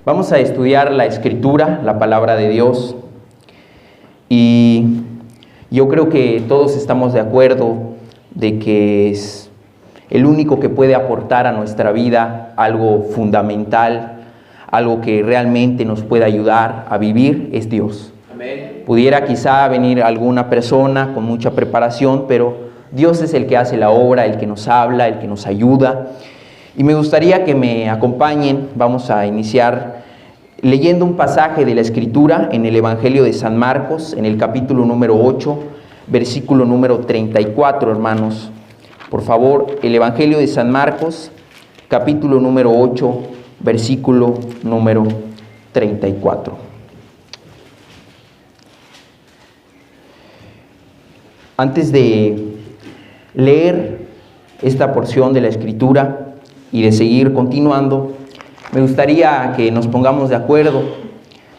Vamos a estudiar la Escritura, la palabra de Dios, y yo creo que todos estamos de acuerdo de que es el único que puede aportar a nuestra vida algo fundamental, algo que realmente nos puede ayudar a vivir, es Dios. Amén. Pudiera quizá venir alguna persona con mucha preparación, pero Dios es el que hace la obra, el que nos habla, el que nos ayuda. Y me gustaría que me acompañen. Vamos a iniciar leyendo un pasaje de la Escritura en el Evangelio de San Marcos, en el capítulo número 8, versículo número 34, hermanos. Por favor, el Evangelio de San Marcos, capítulo número 8, versículo número 34. Antes de leer esta porción de la Escritura y de seguir continuando, me gustaría que nos pongamos de acuerdo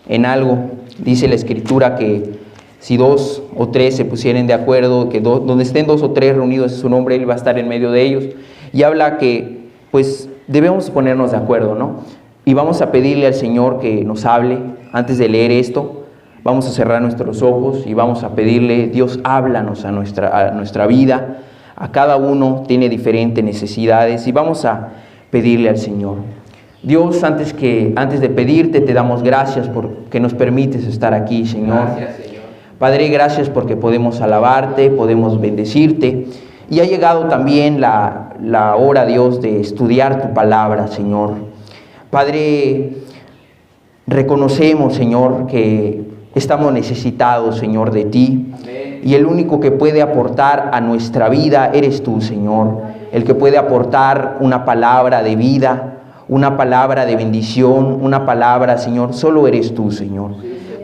en algo. Dice la Escritura que si 2 o 3 se pusieren de acuerdo, que donde estén 2 o 3 reunidos en su nombre, Él va a estar en medio de ellos. Y habla que pues debemos ponernos de acuerdo, ¿no? Y vamos a pedirle al Señor que nos hable. Antes de leer esto, vamos a cerrar nuestros ojos y vamos a pedirle: Dios, háblanos a nuestra vida. A cada uno tiene diferentes necesidades y vamos a pedirle al Señor. Dios, antes de pedirte, te damos gracias porque nos permites estar aquí, Señor. Gracias, Señor. Padre, gracias porque podemos alabarte, podemos bendecirte. Y ha llegado también la hora, Dios, de estudiar tu palabra, Señor. Padre, reconocemos, Señor, que estamos necesitados, Señor, de ti. Amén. Y el único que puede aportar a nuestra vida eres tú, Señor. El que puede aportar una palabra de vida, una palabra de bendición, una palabra, Señor, solo eres tú, Señor.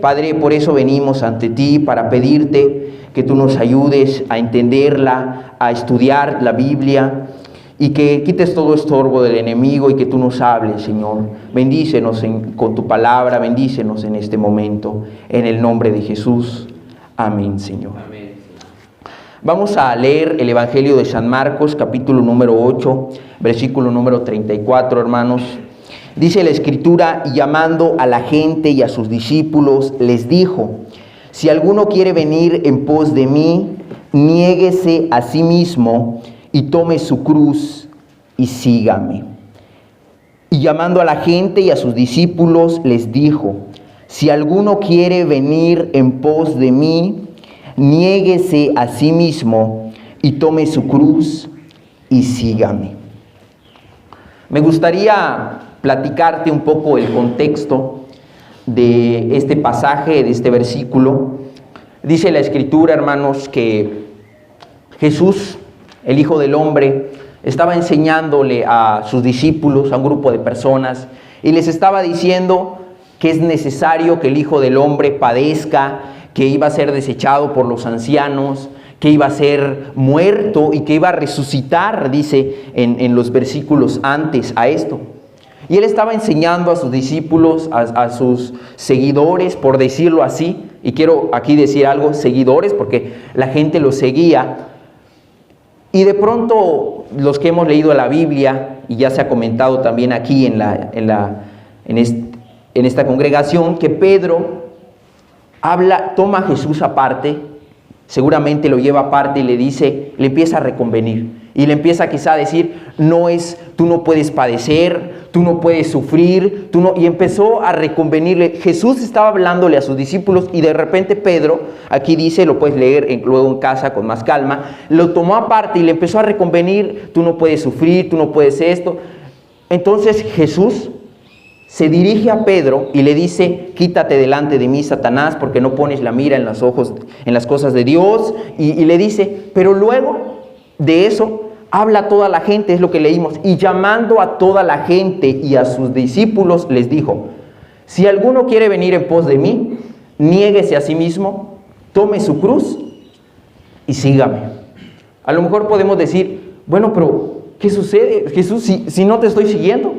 Padre, por eso venimos ante ti para pedirte que tú nos ayudes a entenderla, a estudiar la Biblia y que quites todo estorbo del enemigo y que tú nos hables, Señor. Bendícenos con tu palabra, bendícenos en este momento, en el nombre de Jesús. Amén, Señor. Amén. Vamos a leer el Evangelio de San Marcos, capítulo número 8, versículo número 34, hermanos. Dice la Escritura: y llamando a la gente y a sus discípulos, les dijo: si alguno quiere venir en pos de mí, niéguese a sí mismo y tome su cruz y sígame. Y llamando a la gente y a sus discípulos, les dijo: si alguno quiere venir en pos de mí, niéguese a sí mismo y tome su cruz y sígame. Me gustaría platicarte un poco el contexto de este pasaje, de este versículo. Dice la Escritura, hermanos, que Jesús, el Hijo del Hombre, estaba enseñándole a sus discípulos, a un grupo de personas, y les estaba diciendo que es necesario que el Hijo del Hombre padezca, que iba a ser desechado por los ancianos, que iba a ser muerto y que iba a resucitar, dice en los versículos antes a esto. Y Él estaba enseñando a sus discípulos, a sus seguidores, por decirlo así, y quiero aquí decir algo, seguidores, porque la gente los seguía. Y de pronto, los que hemos leído la Biblia, y ya se ha comentado también aquí en esta congregación, que Pedro toma a Jesús aparte, seguramente lo lleva aparte y le empieza a reconvenir. Y le empieza quizá a decir: tú no puedes padecer, tú no puedes sufrir, y empezó a reconvenirle. Jesús estaba hablándole a sus discípulos y de repente Pedro, aquí dice, lo puedes leer luego en casa con más calma, lo tomó aparte y le empezó a reconvenir: tú no puedes sufrir, tú no puedes esto. Entonces Jesús se dirige a Pedro y le dice: quítate delante de mí, Satanás, porque no pones la mira en las cosas de Dios. Y le dice, pero luego de eso habla a toda la gente, es lo que leímos. Y llamando a toda la gente y a sus discípulos, les dijo: si alguno quiere venir en pos de mí, niéguese a sí mismo, tome su cruz y sígame. A lo mejor podemos decir: bueno, pero ¿qué sucede, Jesús, si no te estoy siguiendo?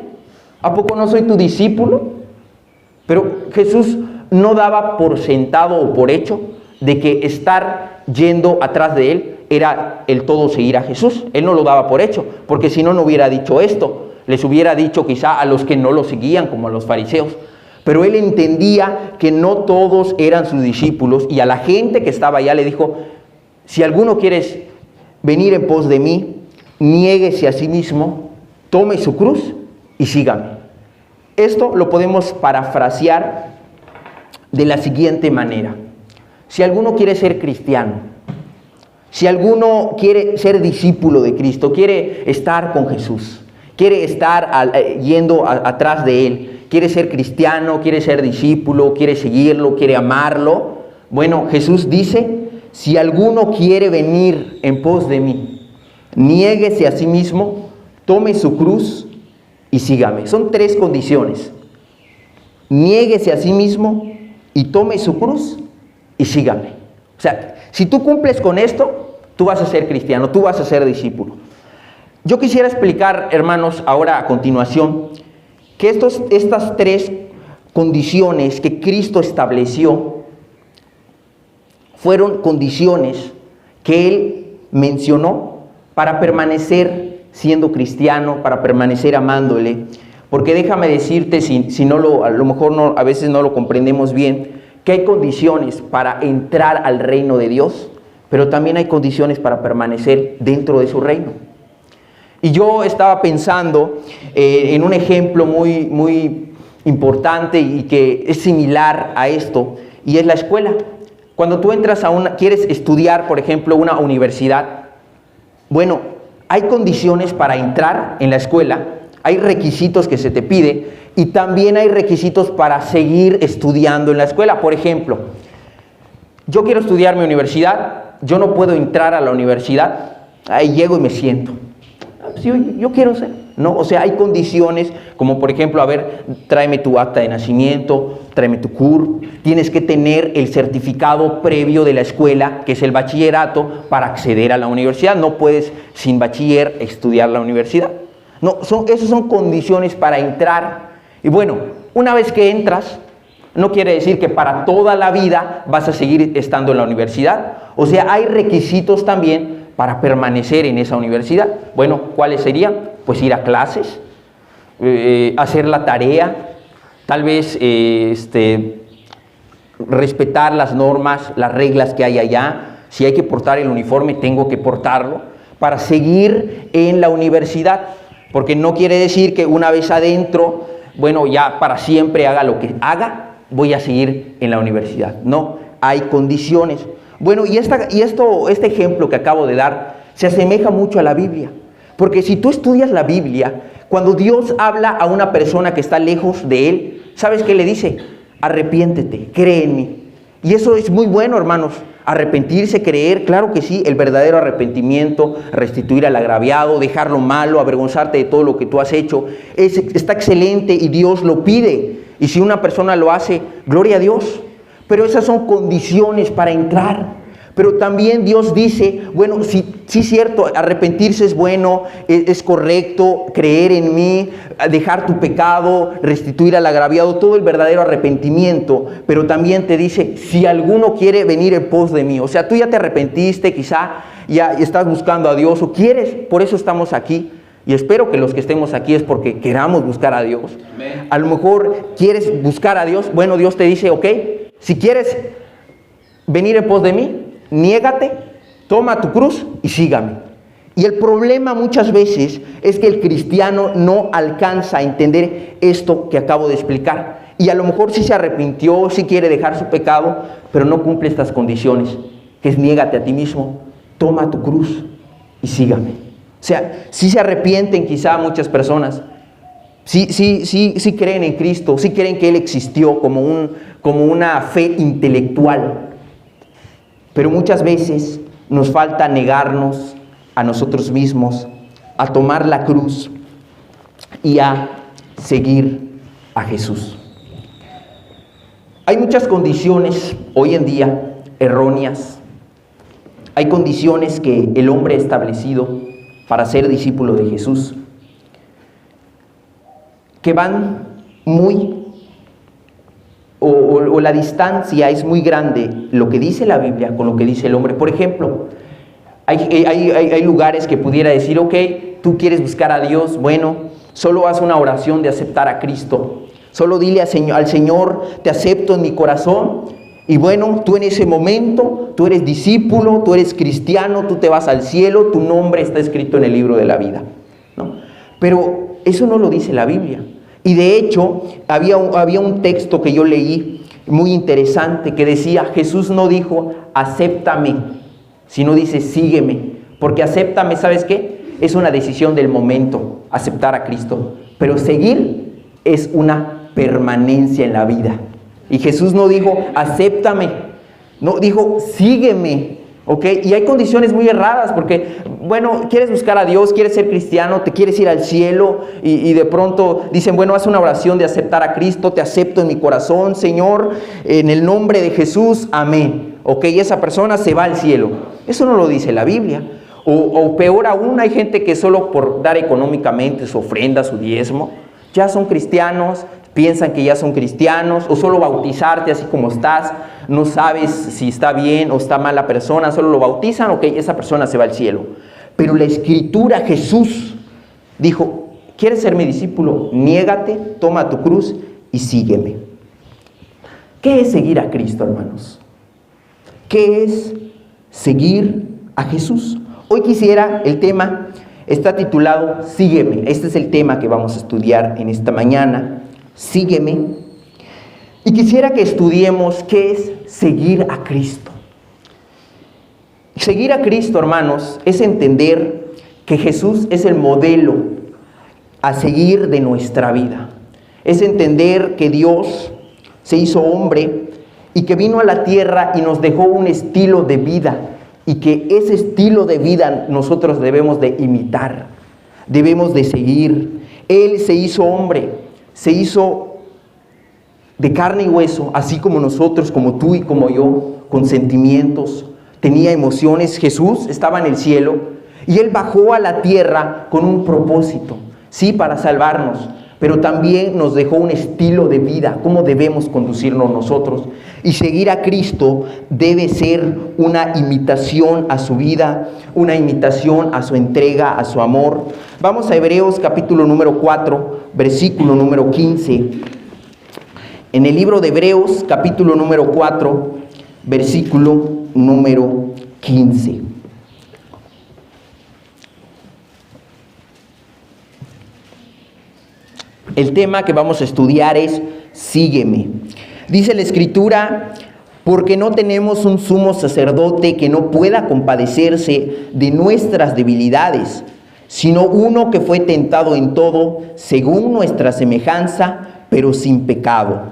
¿A poco no soy tu discípulo? Pero Jesús no daba por sentado o por hecho de que estar yendo atrás de Él era el todo seguir a Jesús. Él no lo daba por hecho, porque si no, no hubiera dicho esto. les hubiera dicho quizá a los que no lo seguían, como a los fariseos. Pero él entendía que no todos eran sus discípulos, y a la gente que estaba allá le dijo: si alguno quiere venir en pos de mí, niéguese a sí mismo, tome su cruz y sígame. Esto lo podemos parafrasear de la siguiente manera: si alguno quiere ser cristiano, si alguno quiere ser discípulo de Cristo, quiere estar con Jesús, quiere estar yendo atrás de Él, quiere ser cristiano, quiere ser discípulo, quiere seguirlo, quiere amarlo, bueno, Jesús dice: si alguno quiere venir en pos de mí, niéguese a sí mismo, tome su cruz y sígame. Son 3 condiciones: niéguese a sí mismo y tome su cruz y sígame. O sea, si tú cumples con esto, tú vas a ser cristiano, tú vas a ser discípulo. Yo quisiera explicar, hermanos, ahora a continuación, que estas 3 condiciones que Cristo estableció fueron condiciones que Él mencionó para permanecer siendo cristiano, para permanecer amándole. Porque déjame decirte, si no a lo mejor a veces no lo comprendemos bien, que hay condiciones para entrar al reino de Dios, pero también hay condiciones para permanecer dentro de su reino. Y yo estaba pensando en un ejemplo muy, muy importante y que es similar a esto, y es la escuela. Cuando tú entras quieres estudiar, por ejemplo, una universidad, bueno, hay condiciones para entrar en la escuela, hay requisitos que se te pide, y también hay requisitos para seguir estudiando en la escuela. Por ejemplo, yo quiero estudiar mi universidad, yo no puedo entrar a la universidad, ahí llego y me siento. Yo quiero ser, ¿no? O sea, hay condiciones como, por ejemplo, a ver, tráeme tu acta de nacimiento, tráeme tu CURP, tienes que tener el certificado previo de la escuela, que es el bachillerato, para acceder a la universidad. No puedes sin bachiller estudiar la universidad. No, esas son condiciones para entrar. Y bueno, una vez que entras, no quiere decir que para toda la vida vas a seguir estando en la universidad. O sea, hay requisitos también para permanecer en esa universidad. Bueno, ¿cuáles serían? Pues ir a clases, hacer la tarea, tal vez respetar las normas, las reglas que hay allá. Si hay que portar el uniforme, tengo que portarlo para seguir en la universidad. Porque no quiere decir que una vez adentro, bueno, ya para siempre haga lo que haga, voy a seguir en la universidad. No, hay condiciones. Bueno, y este ejemplo que acabo de dar se asemeja mucho a la Biblia. Porque si tú estudias la Biblia, cuando Dios habla a una persona que está lejos de Él, ¿sabes qué le dice? Arrepiéntete, cree en mí. Y eso es muy bueno, hermanos. Arrepentirse, creer, claro que sí, el verdadero arrepentimiento, restituir al agraviado, dejar lo malo, avergonzarte de todo lo que tú has hecho, está excelente y Dios lo pide. Y si una persona lo hace, gloria a Dios. Pero esas son condiciones para entrar. Pero también Dios dice, bueno, sí es cierto, arrepentirse es bueno, es correcto, creer en mí, dejar tu pecado, restituir al agraviado, todo el verdadero arrepentimiento. Pero también te dice, si alguno quiere venir en pos de mí, o sea, tú ya te arrepentiste, quizá ya estás buscando a Dios o quieres, por eso estamos aquí. Y espero que los que estemos aquí es porque queramos buscar a Dios. Amén. A lo mejor quieres buscar a Dios, bueno, Dios te dice, ok, si quieres venir en pos de mí, niégate, toma tu cruz y sígame. Y el problema muchas veces es que el cristiano no alcanza a entender esto que acabo de explicar. Y a lo mejor sí se arrepintió, sí quiere dejar su pecado, pero no cumple estas condiciones, que es niégate a ti mismo, toma tu cruz y sígame. O sea, sí se arrepienten quizá muchas personas, sí creen en Cristo, sí creen que Él existió como una fe intelectual. Pero muchas veces nos falta negarnos a nosotros mismos, a tomar la cruz y a seguir a Jesús. Hay muchas condiciones hoy en día erróneas. Hay condiciones que el hombre ha establecido para ser discípulo de Jesús, que van o la distancia es muy grande, lo que dice la Biblia con lo que dice el hombre. Por ejemplo, hay lugares que pudiera decir, ok, tú quieres buscar a Dios, bueno, Solo haz una oración de aceptar a Cristo. Solo dile al Señor, te acepto en mi corazón. Y bueno, tú en ese momento, tú eres discípulo, tú eres cristiano, tú te vas al cielo, tu nombre está escrito en el libro de la vida, ¿no? Pero eso no lo dice la Biblia. Y de hecho, había un texto que yo leí muy interesante que decía, Jesús no dijo, acéptame, sino dice, sígueme. Porque acéptame, ¿sabes qué? Es una decisión del momento, aceptar a Cristo. Pero seguir es una permanencia en la vida. Y Jesús no dijo, acéptame, no, dijo, sígueme, ¿ok? Y hay condiciones muy erradas porque, bueno, quieres buscar a Dios, quieres ser cristiano, te quieres ir al cielo y de pronto dicen, bueno, haz una oración de aceptar a Cristo, te acepto en mi corazón, Señor, en el nombre de Jesús, amén. ¿Ok? Y esa persona se va al cielo. Eso no lo dice la Biblia. O peor aún, hay gente que solo por dar económicamente su ofrenda, su diezmo, ya son cristianos, piensan que ya son cristianos, o solo bautizarte así como estás, no sabes si está bien o está mal la persona, solo lo bautizan, ok, esa persona se va al cielo. Pero la Escritura, Jesús dijo, ¿quieres ser mi discípulo? Niégate, toma tu cruz y sígueme. ¿Qué es seguir a Cristo, hermanos? ¿Qué es seguir a Jesús? Hoy quisiera, el tema está titulado Sígueme. Este es el tema que vamos a estudiar en esta mañana. Sígueme. Y quisiera que estudiemos qué es seguir a Cristo. Seguir a Cristo, hermanos, es entender que Jesús es el modelo a seguir de nuestra vida. Es entender que Dios se hizo hombre y que vino a la tierra y nos dejó un estilo de vida. Y que ese estilo de vida nosotros debemos de imitar, debemos de seguir. Él se hizo hombre, se hizo de carne y hueso, así como nosotros, como tú y como yo, con sentimientos, tenía emociones. Jesús estaba en el cielo y Él bajó a la tierra con un propósito, sí, para salvarnos, pero también nos dejó un estilo de vida, cómo debemos conducirnos nosotros. Y seguir a Cristo debe ser una imitación a su vida, una imitación a su entrega, a su amor. Vamos a Hebreos capítulo número 4, versículo número 15. En el libro de Hebreos capítulo número 4, versículo número 15. El tema que vamos a estudiar es sígueme. Dice la Escritura, porque no tenemos un sumo sacerdote que no pueda compadecerse de nuestras debilidades, sino uno que fue tentado en todo según nuestra semejanza, pero sin pecado.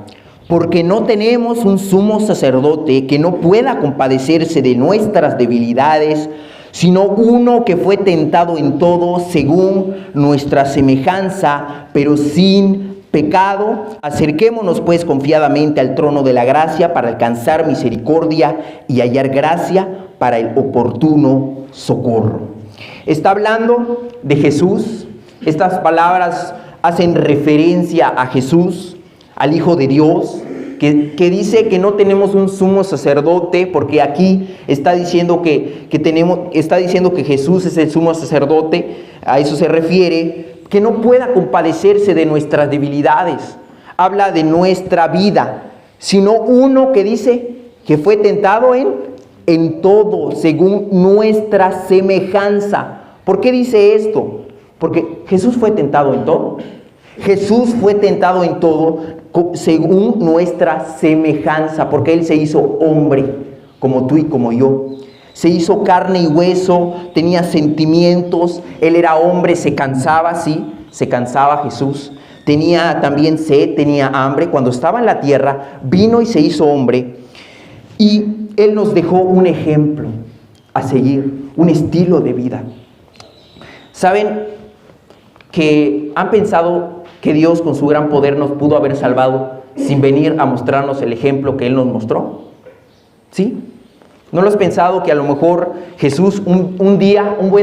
Porque no tenemos un sumo sacerdote que no pueda compadecerse de nuestras debilidades, sino uno que fue tentado en todo según nuestra semejanza, pero sin pecado. Acerquémonos pues confiadamente al trono de la gracia para alcanzar misericordia y hallar gracia para el oportuno socorro. Está hablando de Jesús. Estas palabras hacen referencia a Jesús, al Hijo de Dios, que dice que no tenemos un sumo sacerdote, porque aquí está diciendo que Jesús es el sumo sacerdote. A eso se refiere, que no pueda compadecerse de nuestras debilidades. Habla de nuestra vida, sino uno que dice que fue tentado en todo, según nuestra semejanza. ¿Por qué dice esto? Porque Jesús fue tentado en todo. Jesús fue tentado en todo según nuestra semejanza, porque Él se hizo hombre, como tú y como yo. Se hizo carne y hueso, tenía sentimientos. Él era hombre, se cansaba, sí, se cansaba Jesús. Tenía también sed, tenía hambre. Cuando estaba en la tierra, vino y se hizo hombre. Y Él nos dejó un ejemplo a seguir, un estilo de vida. ¿Saben que han pensado que Dios con su gran poder nos pudo haber salvado sin venir a mostrarnos el ejemplo que Él nos mostró? ¿Sí? ¿No lo has pensado que a lo mejor Jesús un buen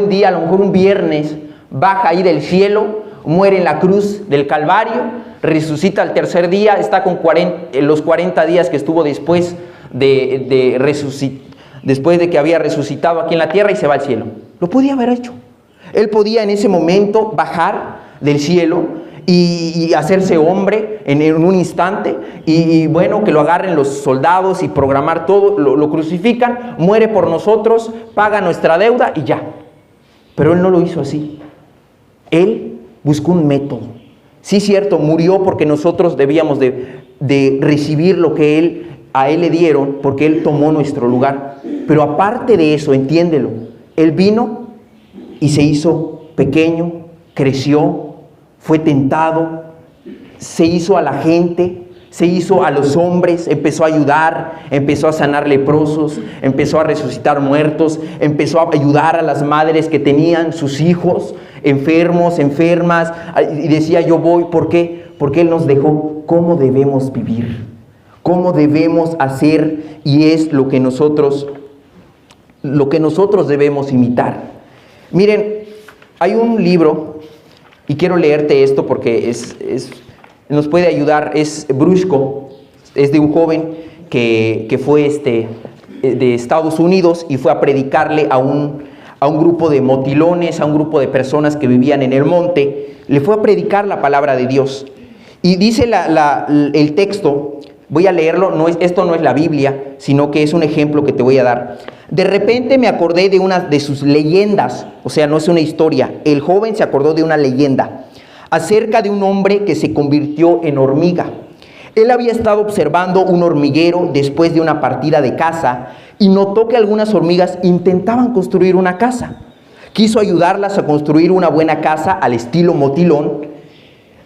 día, a lo mejor un viernes, baja ahí del cielo, muere en la cruz del Calvario, resucita al tercer día, está con los 40 días que estuvo después de que había resucitado aquí en la tierra y se va al cielo? Lo podía haber hecho. Él podía en ese momento bajar, del cielo y hacerse hombre en un instante, y bueno, que lo agarren los soldados y programar todo, lo crucifican, muere por nosotros, paga nuestra deuda y ya. Pero Él no lo hizo así. Él buscó un método. Sí, cierto, murió porque nosotros debíamos de recibir lo que a Él le dieron, porque Él tomó nuestro lugar. Pero aparte de eso, entiéndelo, Él vino y se hizo pequeño, creció, fue tentado, se hizo a la gente, se hizo a los hombres, empezó a ayudar, empezó a sanar leprosos, empezó a resucitar muertos, empezó a ayudar a las madres que tenían sus hijos enfermos, enfermas, y decía: yo voy. ¿Por qué? Porque Él nos dejó cómo debemos vivir, cómo debemos hacer, y es lo que nosotros debemos imitar. Miren, hay un libro, y quiero leerte esto porque nos puede ayudar. Es Brusco, es de un joven que fue de Estados Unidos y fue a predicarle a un grupo de motilones, a un grupo de personas que vivían en el monte. Le fue a predicar la palabra de Dios. Y dice el texto, voy a leerlo, esto no es la Biblia, sino que es un ejemplo que te voy a dar. De repente me acordé de una de sus leyendas, o sea, no es una historia. El joven se acordó de una leyenda acerca de un hombre que se convirtió en hormiga. Él había estado observando un hormiguero después de una partida de caza y notó que algunas hormigas intentaban construir una casa. Quiso ayudarlas a construir una buena casa al estilo motilón,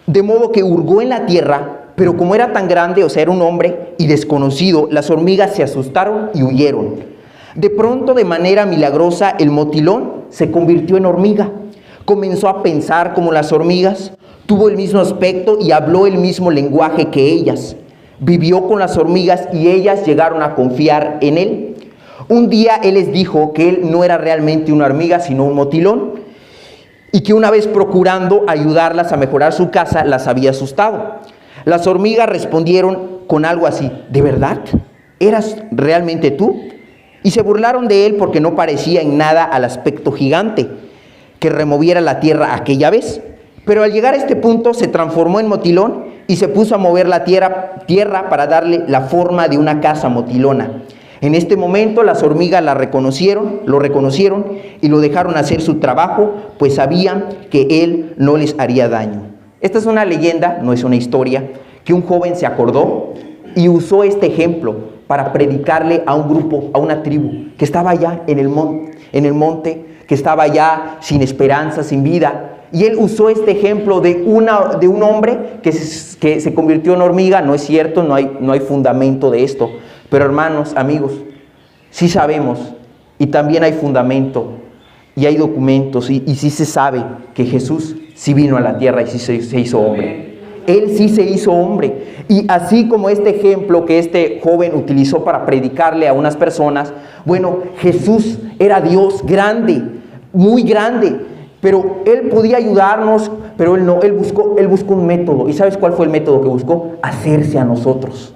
de modo que hurgó en la tierra, pero como era tan grande, o sea, era un hombre y desconocido, las hormigas se asustaron y huyeron. De pronto, de manera milagrosa, el motilón se convirtió en hormiga. Comenzó a pensar como las hormigas, tuvo el mismo aspecto y habló el mismo lenguaje que ellas. Vivió con las hormigas y ellas llegaron a confiar en él. Un día él les dijo que él no era realmente una hormiga, sino un motilón, y que una vez procurando ayudarlas a mejorar su casa, las había asustado. Las hormigas respondieron con algo así: ¿de verdad? ¿Eras realmente tú? Y se burlaron de él porque no parecía en nada al aspecto gigante que removiera la tierra aquella vez. Pero al llegar a este punto se transformó en motilón y se puso a mover la tierra para darle la forma de una casa motilona. En este momento las hormigas lo reconocieron y lo dejaron hacer su trabajo, pues sabían que él no les haría daño. Esta es una leyenda, no es una historia, que un joven se acordó y usó este ejemplo para predicarle a un grupo, a una tribu que estaba allá en el monte, que estaba allá sin esperanza, sin vida. Y él usó este ejemplo de un hombre que se convirtió en hormiga. No es cierto, no hay fundamento de esto. Pero hermanos, amigos, sí sabemos, y también hay fundamento, y hay documentos, y sí se sabe que Jesús sí vino a la tierra y sí se hizo hombre. Él sí se hizo hombre. Y así como este ejemplo que este joven utilizó para predicarle a unas personas, bueno, Jesús era Dios grande, muy grande, pero Él podía ayudarnos, pero Él no, Él buscó un método. ¿Y sabes cuál fue el método que buscó? Hacerse a nosotros.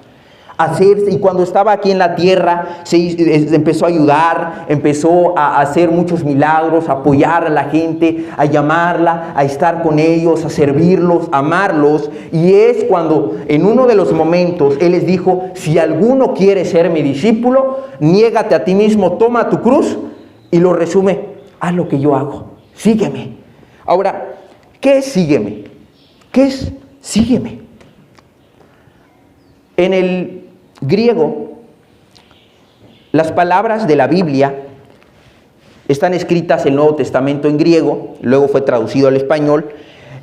Y cuando estaba aquí en la tierra empezó a ayudar, empezó a hacer muchos milagros, a apoyar a la gente, a llamarla, a estar con ellos, a servirlos, a amarlos. Y es cuando en uno de los momentos Él les dijo: si alguno quiere ser mi discípulo, niégate a ti mismo, toma tu cruz, y lo resume: haz lo que yo hago, sígueme. Ahora, ¿qué es sígueme? ¿Qué es sígueme? En el griego, las palabras de la Biblia están escritas en el Nuevo Testamento en griego, luego fue traducido al español,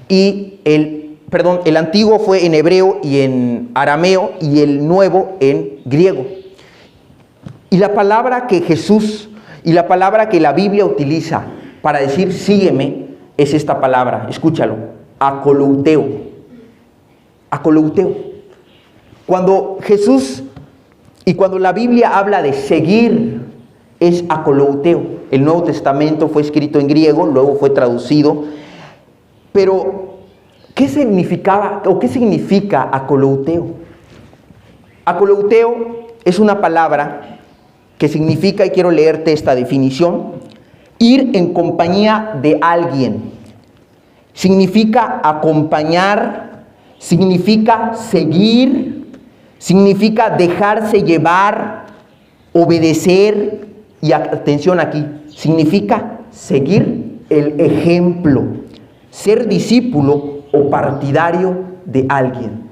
y el antiguo fue en hebreo y en arameo, y el nuevo en griego. Y la palabra que Jesús y la palabra que la Biblia utiliza para decir sígueme es esta palabra, escúchalo: akolouteo. Akolouteo. Cuando Jesús y cuando la Biblia habla de seguir, es akolouteo. El Nuevo Testamento fue escrito en griego, luego fue traducido. Pero, ¿qué significa akolouteo? Akolouteo es una palabra que significa, y quiero leerte esta definición: ir en compañía de alguien, significa acompañar, significa seguir, significa dejarse llevar, obedecer y atención aquí, significa seguir el ejemplo, ser discípulo o partidario de alguien.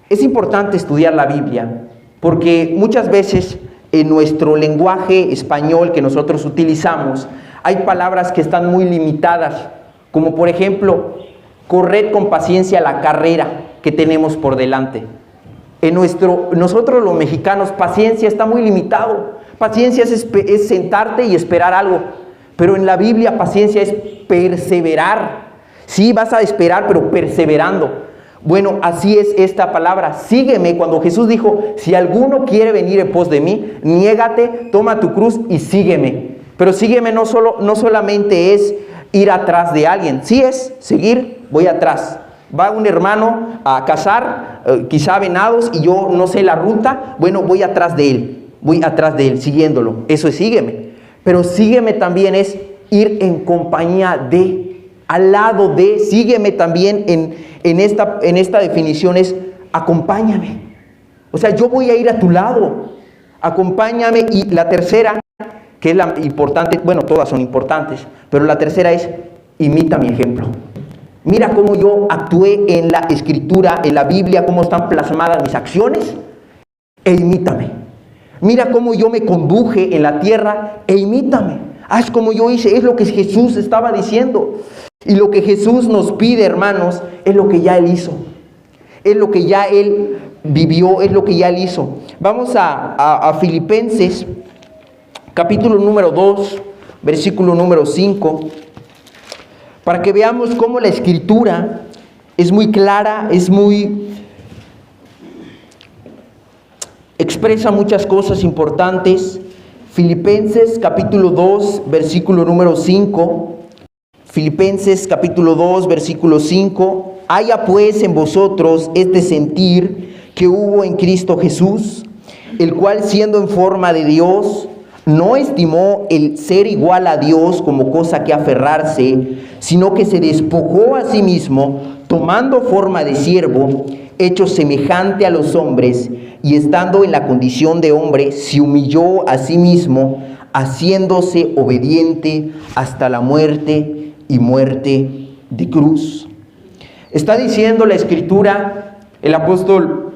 Es importante estudiar la Biblia porque muchas veces en nuestro lenguaje español que nosotros utilizamos hay palabras que están muy limitadas, como por ejemplo, corred con paciencia la carrera que tenemos por delante. Nosotros los mexicanos, paciencia está muy limitado. Paciencia es sentarte y esperar algo, pero en la Biblia paciencia es perseverar. Sí, vas a esperar, pero perseverando. Bueno, así es esta palabra, sígueme. Cuando Jesús dijo, si alguno quiere venir en pos de mí, niégate, toma tu cruz y sígueme. Pero sígueme no solamente es ir atrás de alguien, sí es seguir, voy atrás. Va un hermano a cazar, quizá venados, y yo no sé la ruta, bueno, voy atrás de él, siguiéndolo. Eso es sígueme. Pero sígueme también es ir en compañía de, al lado de, sígueme también en esta definición es acompáñame. O sea, yo voy a ir a tu lado, acompáñame. Y la tercera, que es la importante, bueno, todas son importantes, pero la tercera es imita mi ejemplo. Mira cómo yo actué en la Escritura, en la Biblia, cómo están plasmadas mis acciones, e imítame. Mira cómo yo me conduje en la tierra, e imítame. Haz como yo hice, es lo que Jesús estaba diciendo. Y lo que Jesús nos pide, hermanos, es lo que ya Él hizo. Es lo que ya Él vivió, es lo que ya Él hizo. Vamos a Filipenses, capítulo número 2, versículo número 5, para que veamos cómo la Escritura es muy clara, expresa muchas cosas importantes. Filipenses capítulo 2, versículo número 5. Filipenses capítulo 2, versículo 5. Haya pues en vosotros este sentir que hubo en Cristo Jesús, el cual siendo en forma de Dios, no estimó el ser igual a Dios como cosa que aferrarse, sino que se despojó a sí mismo, tomando forma de siervo, hecho semejante a los hombres, y estando en la condición de hombre, se humilló a sí mismo, haciéndose obediente hasta la muerte y muerte de cruz. Está diciendo la Escritura, el apóstol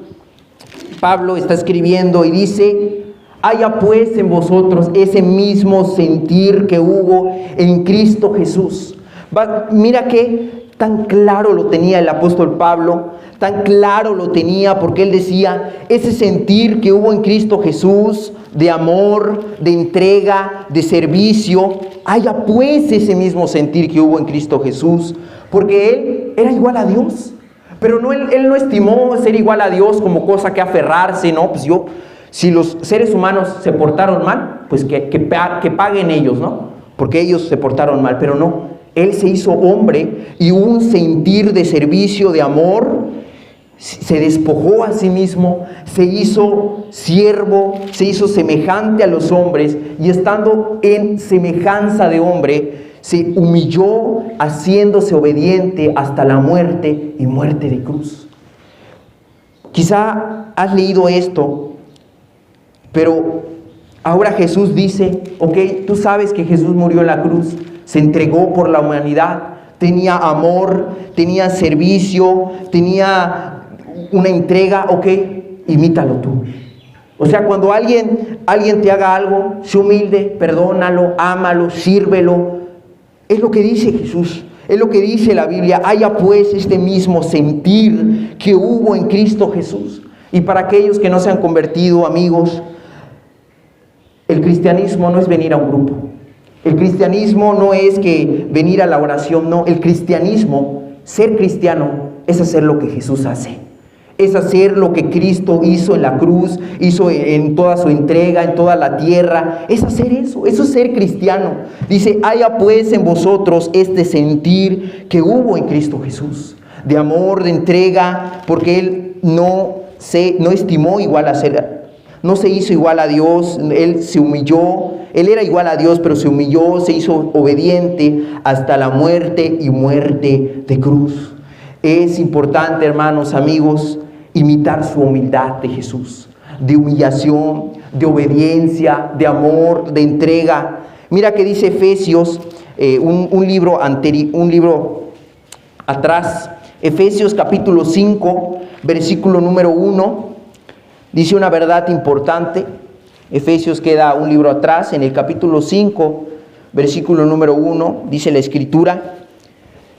Pablo está escribiendo y dice: haya pues en vosotros ese mismo sentir que hubo en Cristo Jesús. Mira que tan claro lo tenía el apóstol Pablo, tan claro lo tenía, porque él decía, ese sentir que hubo en Cristo Jesús, de amor, de entrega, de servicio, haya pues ese mismo sentir que hubo en Cristo Jesús, porque él era igual a Dios, pero no, él no estimó ser igual a Dios como cosa que aferrarse, no, pues si los seres humanos se portaron mal, pues que paguen ellos, ¿no? Porque ellos se portaron mal, pero no. Él se hizo hombre y hubo un sentir de servicio, de amor, se despojó a sí mismo, se hizo siervo, se hizo semejante a los hombres, y estando en semejanza de hombre, se humilló haciéndose obediente hasta la muerte y muerte de cruz. Quizá has leído esto, pero ahora Jesús dice, ok, tú sabes que Jesús murió en la cruz, se entregó por la humanidad, tenía amor, tenía servicio, tenía una entrega, ok, imítalo tú. O sea, cuando alguien te haga algo, sé humilde, perdónalo, ámalo, sírvelo. Es lo que dice Jesús, es lo que dice la Biblia. Haya pues este mismo sentir que hubo en Cristo Jesús. Y para aquellos que no se han convertido, amigos, el cristianismo no es venir a un grupo. El cristianismo no es que venir a la oración, no. El cristianismo, ser cristiano, es hacer lo que Jesús hace. Es hacer lo que Cristo hizo en la cruz, hizo en toda su entrega, en toda la tierra. Es hacer eso es ser cristiano. Dice, haya pues en vosotros este sentir que hubo en Cristo Jesús, de amor, de entrega, porque Él no estimó igual a ser, no se hizo igual a Dios, Él se humilló, Él era igual a Dios, pero se humilló, se hizo obediente hasta la muerte y muerte de cruz. Es importante, hermanos, amigos, imitar su humildad de Jesús, de humillación, de obediencia, de amor, de entrega. Mira que dice Efesios, un libro atrás, Efesios capítulo 5, versículo número 1, dice una verdad importante. Efesios queda un libro atrás, en el capítulo 5, versículo número 1, dice la Escritura: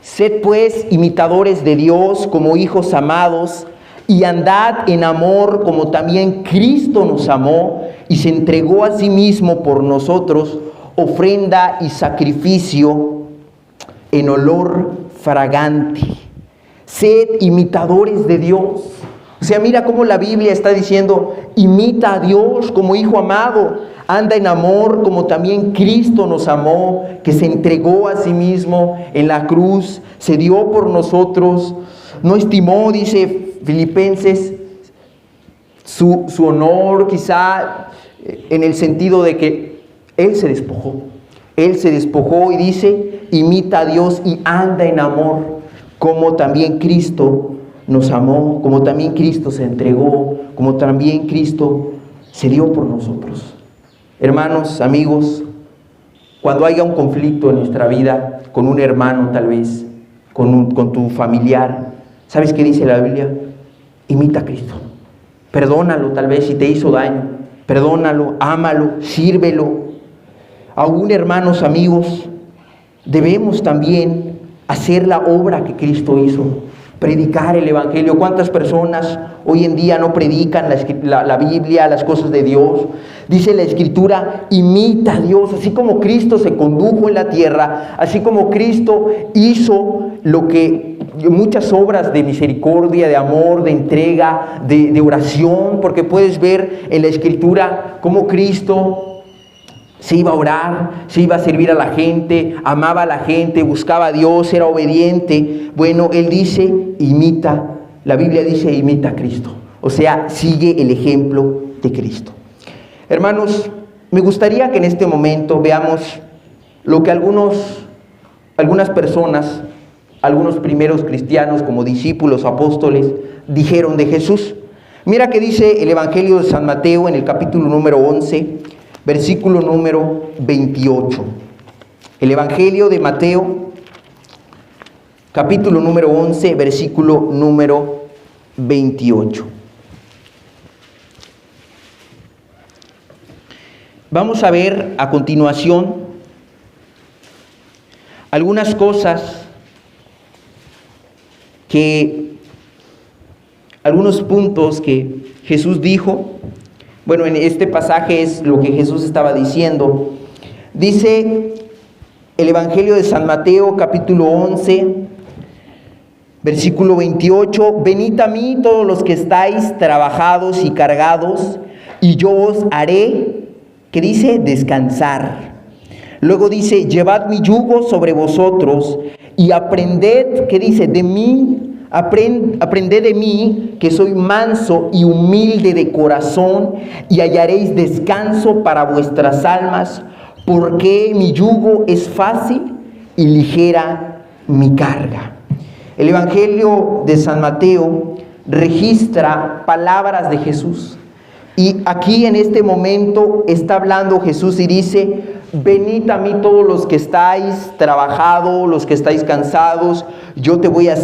sed pues imitadores de Dios como hijos amados, y andad en amor como también Cristo nos amó y se entregó a sí mismo por nosotros, ofrenda y sacrificio en olor fragante. Sed imitadores de Dios. O sea, mira cómo la Biblia está diciendo: imita a Dios como hijo amado, anda en amor como también Cristo nos amó, que se entregó a sí mismo en la cruz, se dio por nosotros, no estimó, dice Filipenses, su honor, quizá en el sentido de que Él se despojó y dice: imita a Dios y anda en amor como también Cristo nos amó, como también Cristo se entregó, como también Cristo se dio por nosotros. Hermanos, amigos, cuando haya un conflicto en nuestra vida, con un hermano tal vez, con tu familiar, ¿sabes qué dice la Biblia? Imita a Cristo. Perdónalo tal vez si te hizo daño. Perdónalo, ámalo, sírvelo. Aún, hermanos, amigos, debemos también hacer la obra que Cristo hizo. Predicar el Evangelio. ¿Cuántas personas hoy en día no predican la Biblia, las cosas de Dios? Dice la Escritura: imita a Dios, así como Cristo se condujo en la tierra, así como Cristo hizo muchas obras de misericordia, de amor, de entrega, de oración, porque puedes ver en la Escritura cómo Cristo se iba a orar, se iba a servir a la gente, amaba a la gente, buscaba a Dios, era obediente. Bueno, Él dice: imita, la Biblia dice: imita a Cristo. O sea, sigue el ejemplo de Cristo. Hermanos, me gustaría que en este momento veamos lo que algunas personas, algunos primeros cristianos como discípulos, apóstoles, dijeron de Jesús. Mira que dice el Evangelio de San Mateo en el capítulo número 11, versículo número 28. El Evangelio de Mateo, capítulo número 11, versículo número 28. Vamos a ver a continuación algunas cosas algunos puntos que Jesús dijo. Bueno, en este pasaje es lo que Jesús estaba diciendo. Dice el Evangelio de San Mateo, capítulo 11, versículo 28: venid a mí todos los que estáis trabajados y cargados, y yo os haré, ¿qué dice? Descansar. Luego dice: llevad mi yugo sobre vosotros y aprended, ¿qué dice? De mí. Aprended de mí, que soy manso y humilde de corazón, y hallaréis descanso para vuestras almas, porque mi yugo es fácil y ligera mi carga. El Evangelio de San Mateo registra palabras de Jesús. Y aquí en este momento está hablando Jesús y dice: venid a mí todos los que estáis trabajados, los que estáis cansados, yo te voy a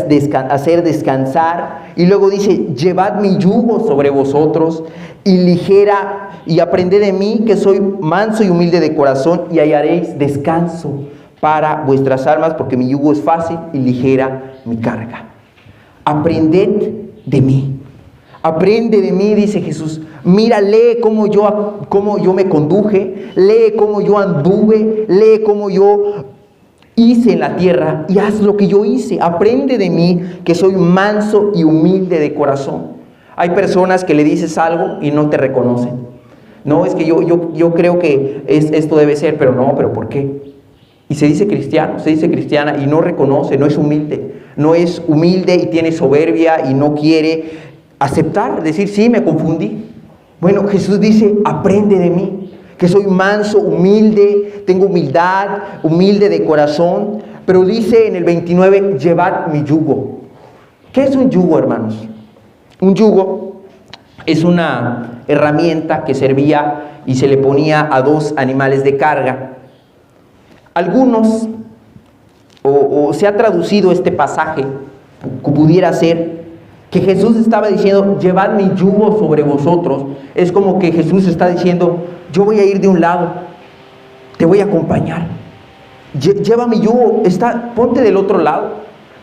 hacer descansar. Y luego dice: llevad mi yugo sobre vosotros y aprended de mí, que soy manso y humilde de corazón, y hallaréis descanso para vuestras almas, porque mi yugo es fácil y ligera mi carga. Aprended de mí. Aprende de mí, dice Jesús. Mira, lee cómo yo me conduje, lee cómo yo anduve, lee cómo yo hice en la tierra y haz lo que yo hice. Aprende de mí, que soy manso y humilde de corazón. Hay personas que le dices algo y no te reconocen. No, es que yo creo que esto debe ser, pero no, ¿pero por qué? Y se dice cristiano, se dice cristiana y no reconoce, no es humilde. No es humilde y tiene soberbia y no quiere aceptar, decir: sí, me confundí. Bueno, Jesús dice: aprende de mí, que soy manso, humilde, tengo humildad, humilde de corazón. Pero dice en el 29, llevad mi yugo. ¿Qué es un yugo, hermanos? Un yugo es una herramienta que servía y se le ponía a dos animales de carga. Algunos, o se ha traducido este pasaje, que pudiera ser que Jesús estaba diciendo, llevad mi yugo sobre vosotros. Es como que Jesús está diciendo, yo voy a ir de un lado, te voy a acompañar. Lleva mi yugo, ponte del otro lado.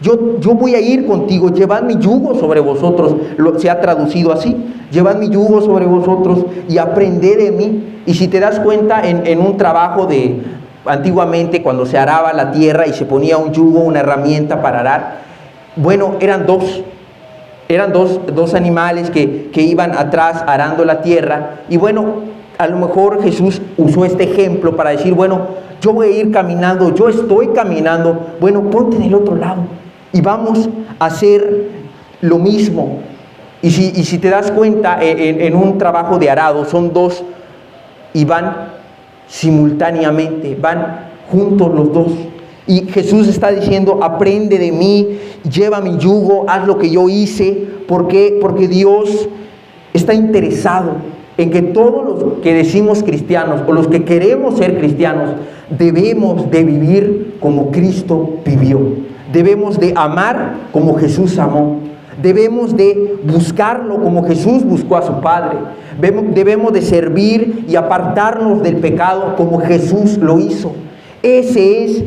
Yo voy a ir contigo, llevad mi yugo sobre vosotros. Se ha traducido así, llevad mi yugo sobre vosotros y aprended de mí. Y si te das cuenta, en un trabajo antiguamente, cuando se araba la tierra y se ponía un yugo, una herramienta para arar, bueno, eran dos animales que iban atrás arando la tierra. Y bueno, a lo mejor Jesús usó este ejemplo para decir, bueno, yo voy a ir caminando, yo estoy caminando, bueno, ponte del otro lado y vamos a hacer lo mismo. Y si te das cuenta, en un trabajo de arado son dos y van simultáneamente, van juntos los dos. Y Jesús está diciendo, aprende de mí, lleva mi yugo, haz lo que yo hice. ¿Por qué? Porque Dios está interesado en que todos los que decimos cristianos o los que queremos ser cristianos debemos de vivir como Cristo vivió. Debemos de amar como Jesús amó. Debemos de buscarlo como Jesús buscó a su Padre. Debemos de servir y apartarnos del pecado como Jesús lo hizo. Ese es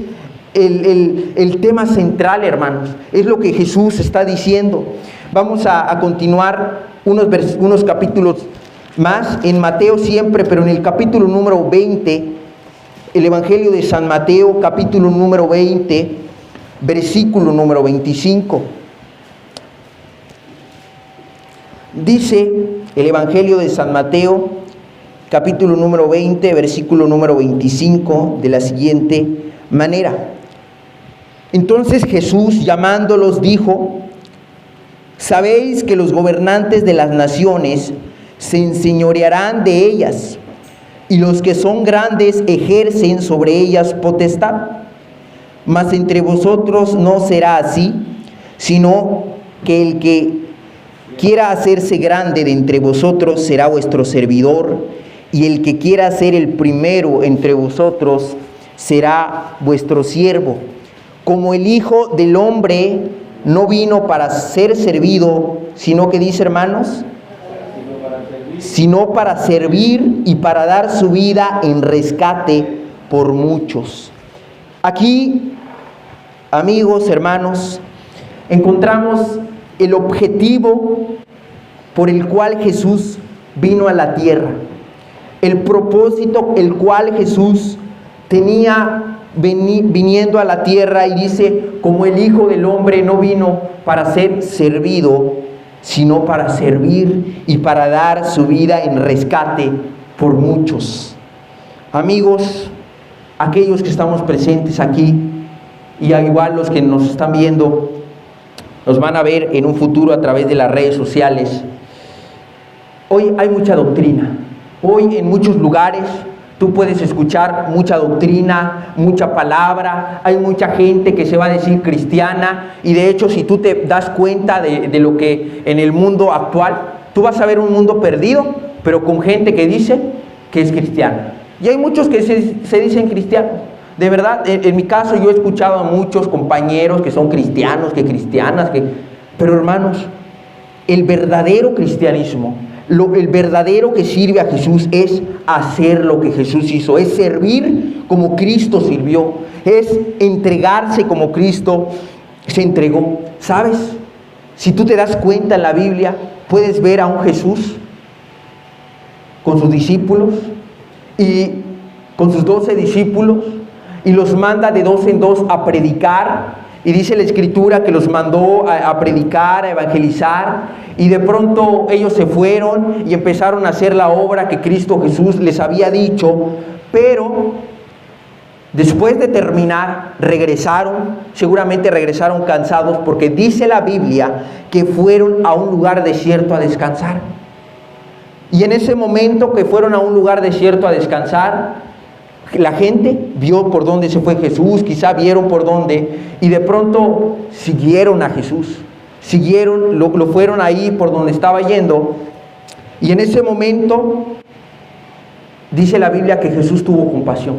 el tema central, hermanos. Es lo que Jesús está diciendo. Vamos a continuar unos capítulos más en Mateo siempre, pero en el capítulo número 20, el Evangelio de San Mateo, capítulo número 20, versículo número 25. Dice el Evangelio de San Mateo, capítulo número 20, versículo número 25, de la siguiente manera. Entonces Jesús, llamándolos, dijo: sabéis que los gobernantes de las naciones se enseñorearán de ellas, y los que son grandes ejercen sobre ellas potestad. Mas entre vosotros no será así, sino que el que quiera hacerse grande de entre vosotros será vuestro servidor, y el que quiera ser el primero entre vosotros será vuestro siervo. Como el Hijo del Hombre no vino para ser servido, sino que dice, hermanos, sino para servir y para dar su vida en rescate por muchos. Aquí, amigos, hermanos, encontramos el objetivo por el cual Jesús vino a la tierra, el propósito el cual Jesús tenía viniendo a la tierra, y dice, como el Hijo del Hombre no vino para ser servido, sino para servir y para dar su vida en rescate por muchos. Amigos, aquellos que estamos presentes aquí, y al igual los que nos están viendo, nos van a ver en un futuro a través de las redes sociales. Hoy hay mucha doctrina. Hoy en muchos lugares tú puedes escuchar mucha doctrina, mucha palabra. Hay mucha gente que se va a decir cristiana, y de hecho, si tú te das cuenta de lo que en el mundo actual, tú vas a ver un mundo perdido, pero con gente que dice que es cristiana. Y hay muchos que se dicen cristianos. De verdad, en mi caso yo he escuchado a muchos compañeros que son cristianos, que cristianas, pero hermanos, el verdadero cristianismo, el verdadero que sirve a Jesús es hacer lo que Jesús hizo, es servir como Cristo sirvió, es entregarse como Cristo se entregó. ¿Sabes? Si tú te das cuenta en la Biblia, puedes ver a un Jesús con sus discípulos y con sus 12 discípulos, y los manda de 2 en 2 a predicar, y dice la Escritura que los mandó a predicar, a evangelizar, y de pronto ellos se fueron y empezaron a hacer la obra que Cristo Jesús les había dicho, pero después de terminar seguramente regresaron cansados, porque dice la Biblia que fueron a un lugar desierto a descansar. Y en ese momento que fueron a un lugar desierto a descansar, la gente vio por dónde se fue Jesús, quizá vieron por dónde, y de pronto siguieron a Jesús, lo fueron ahí por donde estaba yendo, y en ese momento dice la Biblia que Jesús tuvo compasión.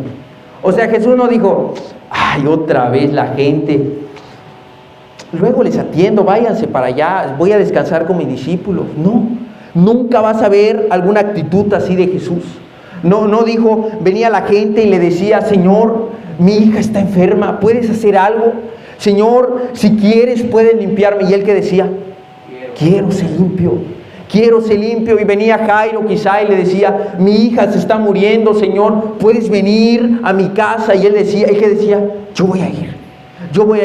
O sea, Jesús no dijo, ay, otra vez la gente, luego les atiendo, váyanse para allá, voy a descansar con mis discípulos. No, nunca vas a ver alguna actitud así de Jesús. No dijo, venía la gente y le decía, Señor, mi hija está enferma, ¿puedes hacer algo? Señor, si quieres puedes limpiarme. Y él que decía, quiero ser limpio. Y venía Jairo quizá y le decía, mi hija se está muriendo, Señor, ¿puedes venir a mi casa? Y él que decía, yo voy a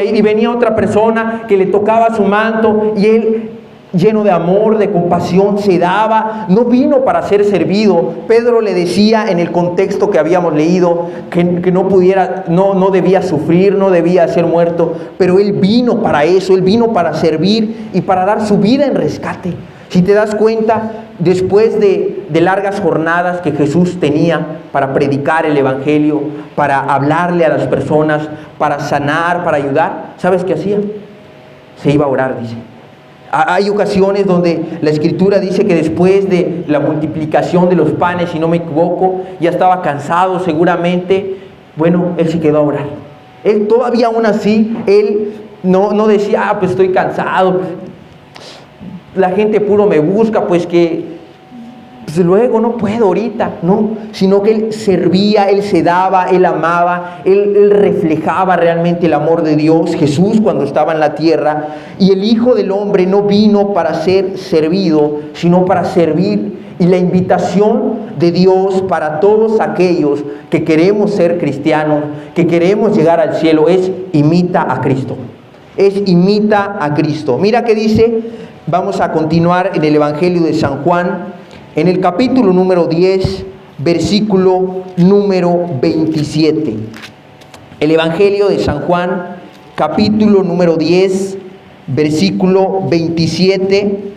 ir. Y venía otra persona que le tocaba su manto y él, lleno de amor, de compasión, se daba. No vino para ser servido. Pedro le decía en el contexto que habíamos leído que no debía sufrir, no debía ser muerto, pero él vino para eso, él vino para servir y para dar su vida en rescate. Si te das cuenta, después de largas jornadas que Jesús tenía para predicar el Evangelio, para hablarle a las personas, para sanar, para ayudar, ¿sabes qué hacía? Se iba a orar, dice. Hay ocasiones donde la Escritura dice que después de la multiplicación de los panes, si no me equivoco, ya estaba cansado seguramente. Bueno, él se quedó a orar. Él todavía aún así, él no decía, pues estoy cansado, la gente puro me busca, pues luego no puedo ahorita, no, sino que él servía, él se daba, él amaba, él reflejaba realmente el amor de Dios, Jesús cuando estaba en la tierra. Y el Hijo del Hombre no vino para ser servido, sino para servir. Y la invitación de Dios para todos aquellos que queremos ser cristianos, que queremos llegar al cielo, es imita a Cristo. Imita a Cristo. Mira qué dice, vamos a continuar en el Evangelio de San Juan, en el capítulo número 10, versículo número 27. El Evangelio de San Juan, capítulo número 10, versículo 27.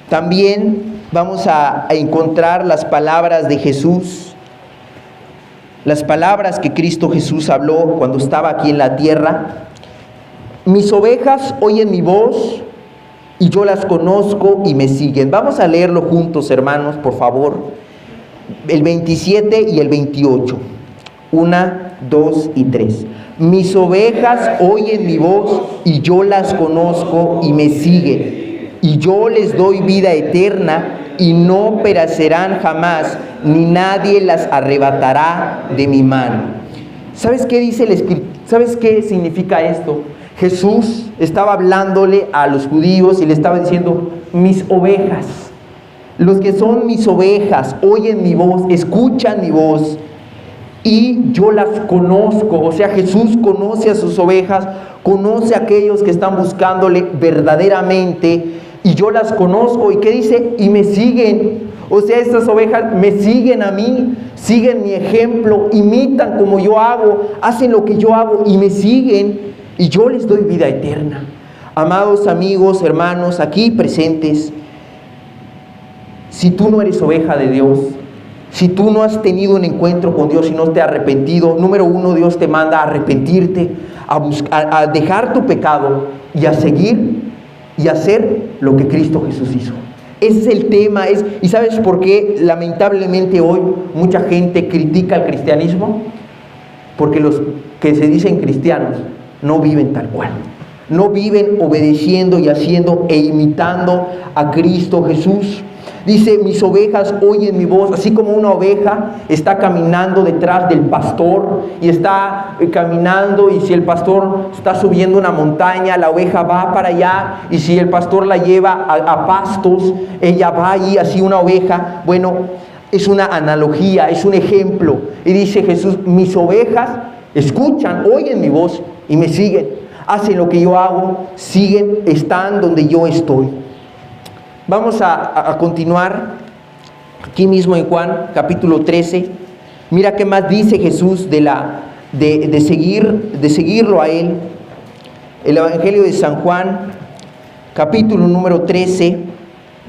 También vamos a encontrar las palabras de Jesús, las palabras que Cristo Jesús habló cuando estaba aquí en la tierra. Mis ovejas oyen mi voz, y yo las conozco y me siguen. Vamos a leerlo juntos, hermanos, por favor. El 27 y el 28. 1, 2 y 3. Mis ovejas oyen mi voz y yo las conozco y me siguen. Y yo les doy vida eterna y no perecerán jamás, ni nadie las arrebatará de mi mano. ¿Sabes qué dice el Escrito? ¿Sabes qué significa esto? Jesús estaba hablándole a los judíos y le estaba diciendo, mis ovejas, los que son mis ovejas, oyen mi voz, escuchan mi voz y yo las conozco. O sea, Jesús conoce a sus ovejas, conoce a aquellos que están buscándole verdaderamente y yo las conozco. ¿Y qué dice? Y me siguen. O sea, estas ovejas me siguen a mí, siguen mi ejemplo, imitan como yo hago, hacen lo que yo hago y me siguen. Y yo les doy vida eterna. Amados amigos, hermanos, aquí presentes, si tú no eres oveja de Dios, si tú no has tenido un encuentro con Dios y no te has arrepentido, número uno, Dios te manda a arrepentirte, a dejar tu pecado y a seguir y hacer lo que Cristo Jesús hizo. Ese es el tema. ¿Y sabes por qué lamentablemente hoy mucha gente critica el cristianismo? Porque los que se dicen cristianos no viven tal cual, no viven obedeciendo y haciendo e imitando a Cristo Jesús. Dice, mis ovejas oyen mi voz, así como una oveja está caminando detrás del pastor y está caminando, y si el pastor está subiendo una montaña, la oveja va para allá, y si el pastor la lleva a pastos, ella va allí, así una oveja. Bueno, es una analogía, es un ejemplo. Y dice Jesús, mis ovejas escuchan, oyen mi voz y me siguen, hacen lo que yo hago, siguen, están donde yo estoy. Vamos a continuar aquí mismo en Juan capítulo 13. Mira qué más dice Jesús de seguirlo a Él. El Evangelio de San Juan capítulo número 13,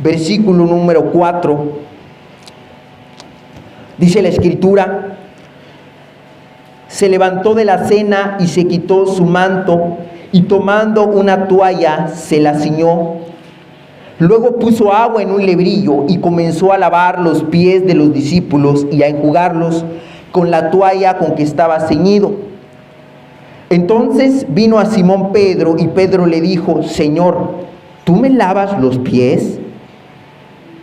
versículo número 4. Dice la Escritura, se levantó de la cena y se quitó su manto y tomando una toalla se la ciñó. Luego puso agua en un lebrillo y comenzó a lavar los pies de los discípulos y a enjugarlos con la toalla con que estaba ceñido. Entonces vino a Simón Pedro y Pedro le dijo: Señor, ¿tú me lavas los pies?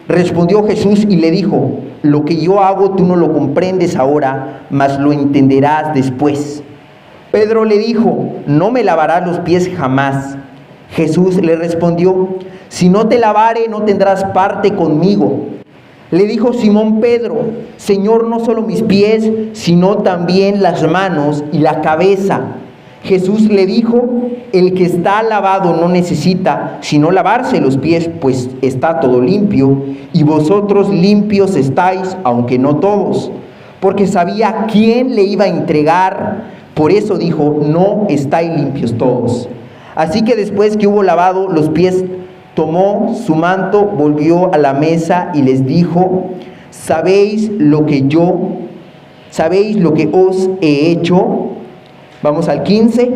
Respondió Jesús y le dijo: lo que yo hago tú no lo comprendes ahora, mas lo entenderás después. Pedro le dijo: no me lavarás los pies jamás. Jesús le respondió: si no te lavare, no tendrás parte conmigo. Le dijo Simón Pedro: Señor, no solo mis pies, sino también las manos y la cabeza. Jesús le dijo: el que está lavado no necesita sino lavarse los pies, pues está todo limpio, y vosotros limpios estáis, aunque no todos. Porque sabía quién le iba a entregar, por eso dijo: no estáis limpios todos. Así que después que hubo lavado los pies, tomó su manto, volvió a la mesa y les dijo: ¿sabéis lo que os he hecho? Vamos al 15,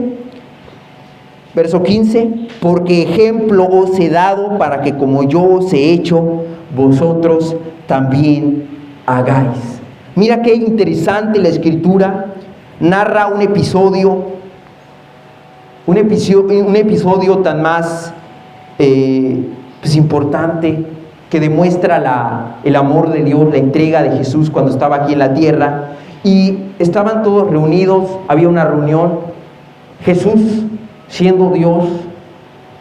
verso 15. Porque ejemplo os he dado para que como yo os he hecho, vosotros también hagáis. Mira qué interesante la Escritura. Narra un episodio tan más importante, que demuestra el amor de Dios, la entrega de Jesús cuando estaba aquí en la tierra. Y estaban todos reunidos, había una reunión. Jesús, siendo Dios,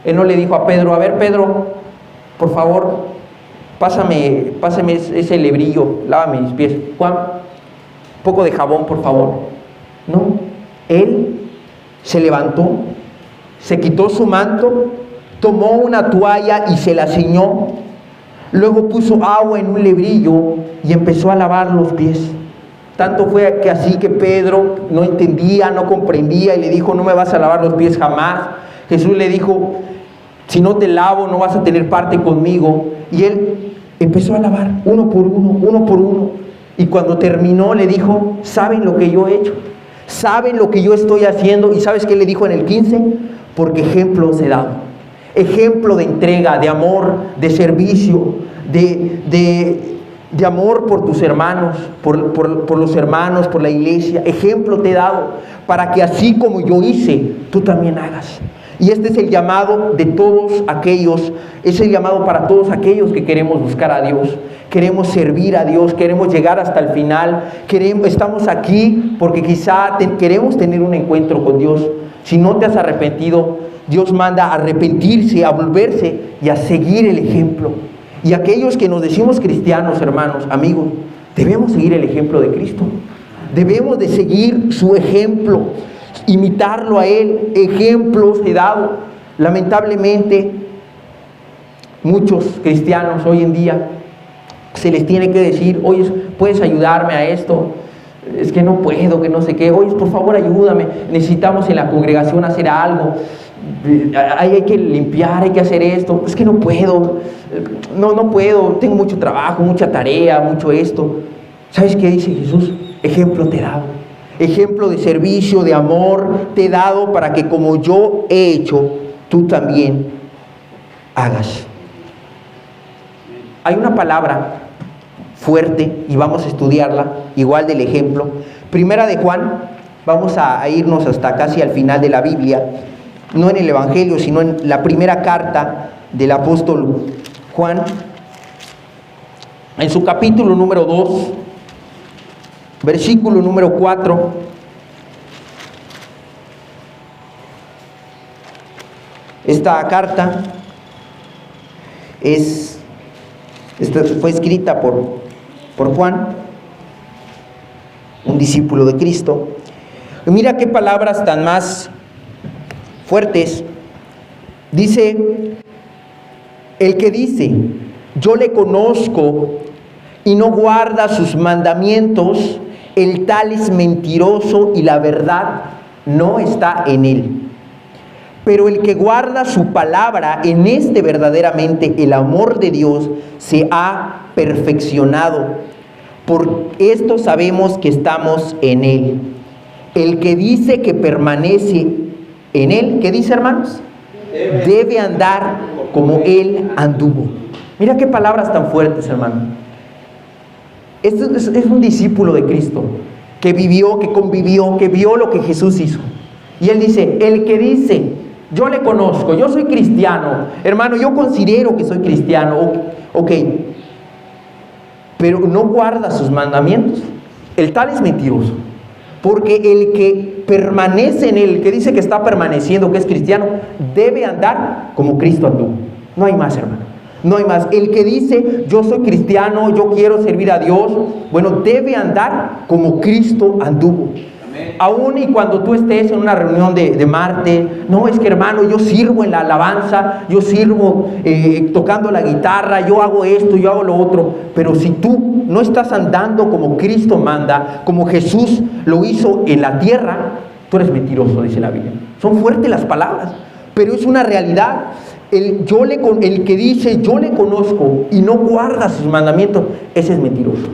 Él no le dijo a Pedro: a ver, Pedro, por favor, pásame ese lebrillo, lávame mis pies. Juan, un poco de jabón, por favor. No, Él se levantó, se quitó su manto, tomó una toalla y se la ciñó. Luego puso agua en un lebrillo y empezó a lavar los pies. Tanto fue que así que Pedro no entendía, no comprendía y le dijo: no me vas a lavar los pies jamás. Jesús le dijo: si no te lavo no vas a tener parte conmigo. Y él empezó a lavar uno por uno. Y cuando terminó le dijo: ¿saben lo que yo he hecho? ¿Saben lo que yo estoy haciendo? ¿Y sabes qué le dijo en el 15? Porque ejemplo os he dado. Ejemplo de entrega, de amor, de servicio, de amor por tus hermanos, por los hermanos, por la iglesia. Ejemplo te he dado para que así como yo hice, tú también hagas. Y este es el llamado de todos aquellos, es el llamado para todos aquellos que queremos buscar a Dios, queremos servir a Dios, queremos llegar hasta el final, estamos aquí porque quizá queremos tener un encuentro con Dios. Si no te has arrepentido, Dios manda a arrepentirse, a volverse y a seguir el ejemplo. Y aquellos que nos decimos cristianos, hermanos, amigos, debemos seguir el ejemplo de Cristo. Debemos de seguir su ejemplo, imitarlo a Él. Ejemplos he dado. Lamentablemente, muchos cristianos hoy en día se les tiene que decir: oye, ¿puedes ayudarme a esto? Es que no puedo, que no sé qué. Oye, por favor, ayúdame. Necesitamos en la congregación hacer algo. Hay que limpiar, hay que hacer esto. Es que no puedo, no puedo, tengo mucho trabajo, mucha tarea, mucho esto. ¿Sabes qué dice Jesús? Ejemplo te he dado. Ejemplo de servicio, de amor te he dado para que como yo he hecho, tú también hagas. Hay una palabra fuerte y vamos a estudiarla, igual del ejemplo. Primera de Juan, vamos a irnos hasta casi al final de la Biblia. No en el Evangelio, sino en la primera carta del apóstol Juan, en su capítulo número 2, versículo número 4. Esta carta fue escrita por Juan, un discípulo de Cristo. Y mira qué palabras tan más fuertes. Dice: el que dice yo le conozco y no guarda sus mandamientos, el tal es mentiroso y la verdad no está en él. Pero el que guarda su palabra, en este verdaderamente el amor de Dios se ha perfeccionado. Por esto sabemos que estamos en Él. El que dice que permanece en Él, ¿qué dice, hermanos? Debe andar como Él anduvo. Mira qué palabras tan fuertes, hermano. Este es un discípulo de Cristo, que vivió, que convivió, que vio lo que Jesús hizo. Y él dice, el que dice, yo le conozco, yo soy cristiano, hermano, yo considero que soy cristiano, ok, pero no guarda sus mandamientos, el tal es mentiroso. Porque el que permanece en Él, el que dice que está permaneciendo, que es cristiano, debe andar como Cristo anduvo. No hay más, hermano. No hay más. El que dice, yo soy cristiano, yo quiero servir a Dios, bueno, debe andar como Cristo anduvo. Aún y cuando tú estés en una reunión de Marte, no, es que, hermano, yo sirvo en la alabanza, yo sirvo tocando la guitarra, yo hago esto, yo hago lo otro, pero si tú no estás andando como Cristo manda, como Jesús lo hizo en la tierra, tú eres mentiroso, dice la Biblia. Son fuertes las palabras, pero es una realidad. El que dice yo le conozco y no guarda sus mandamientos, ese es mentiroso.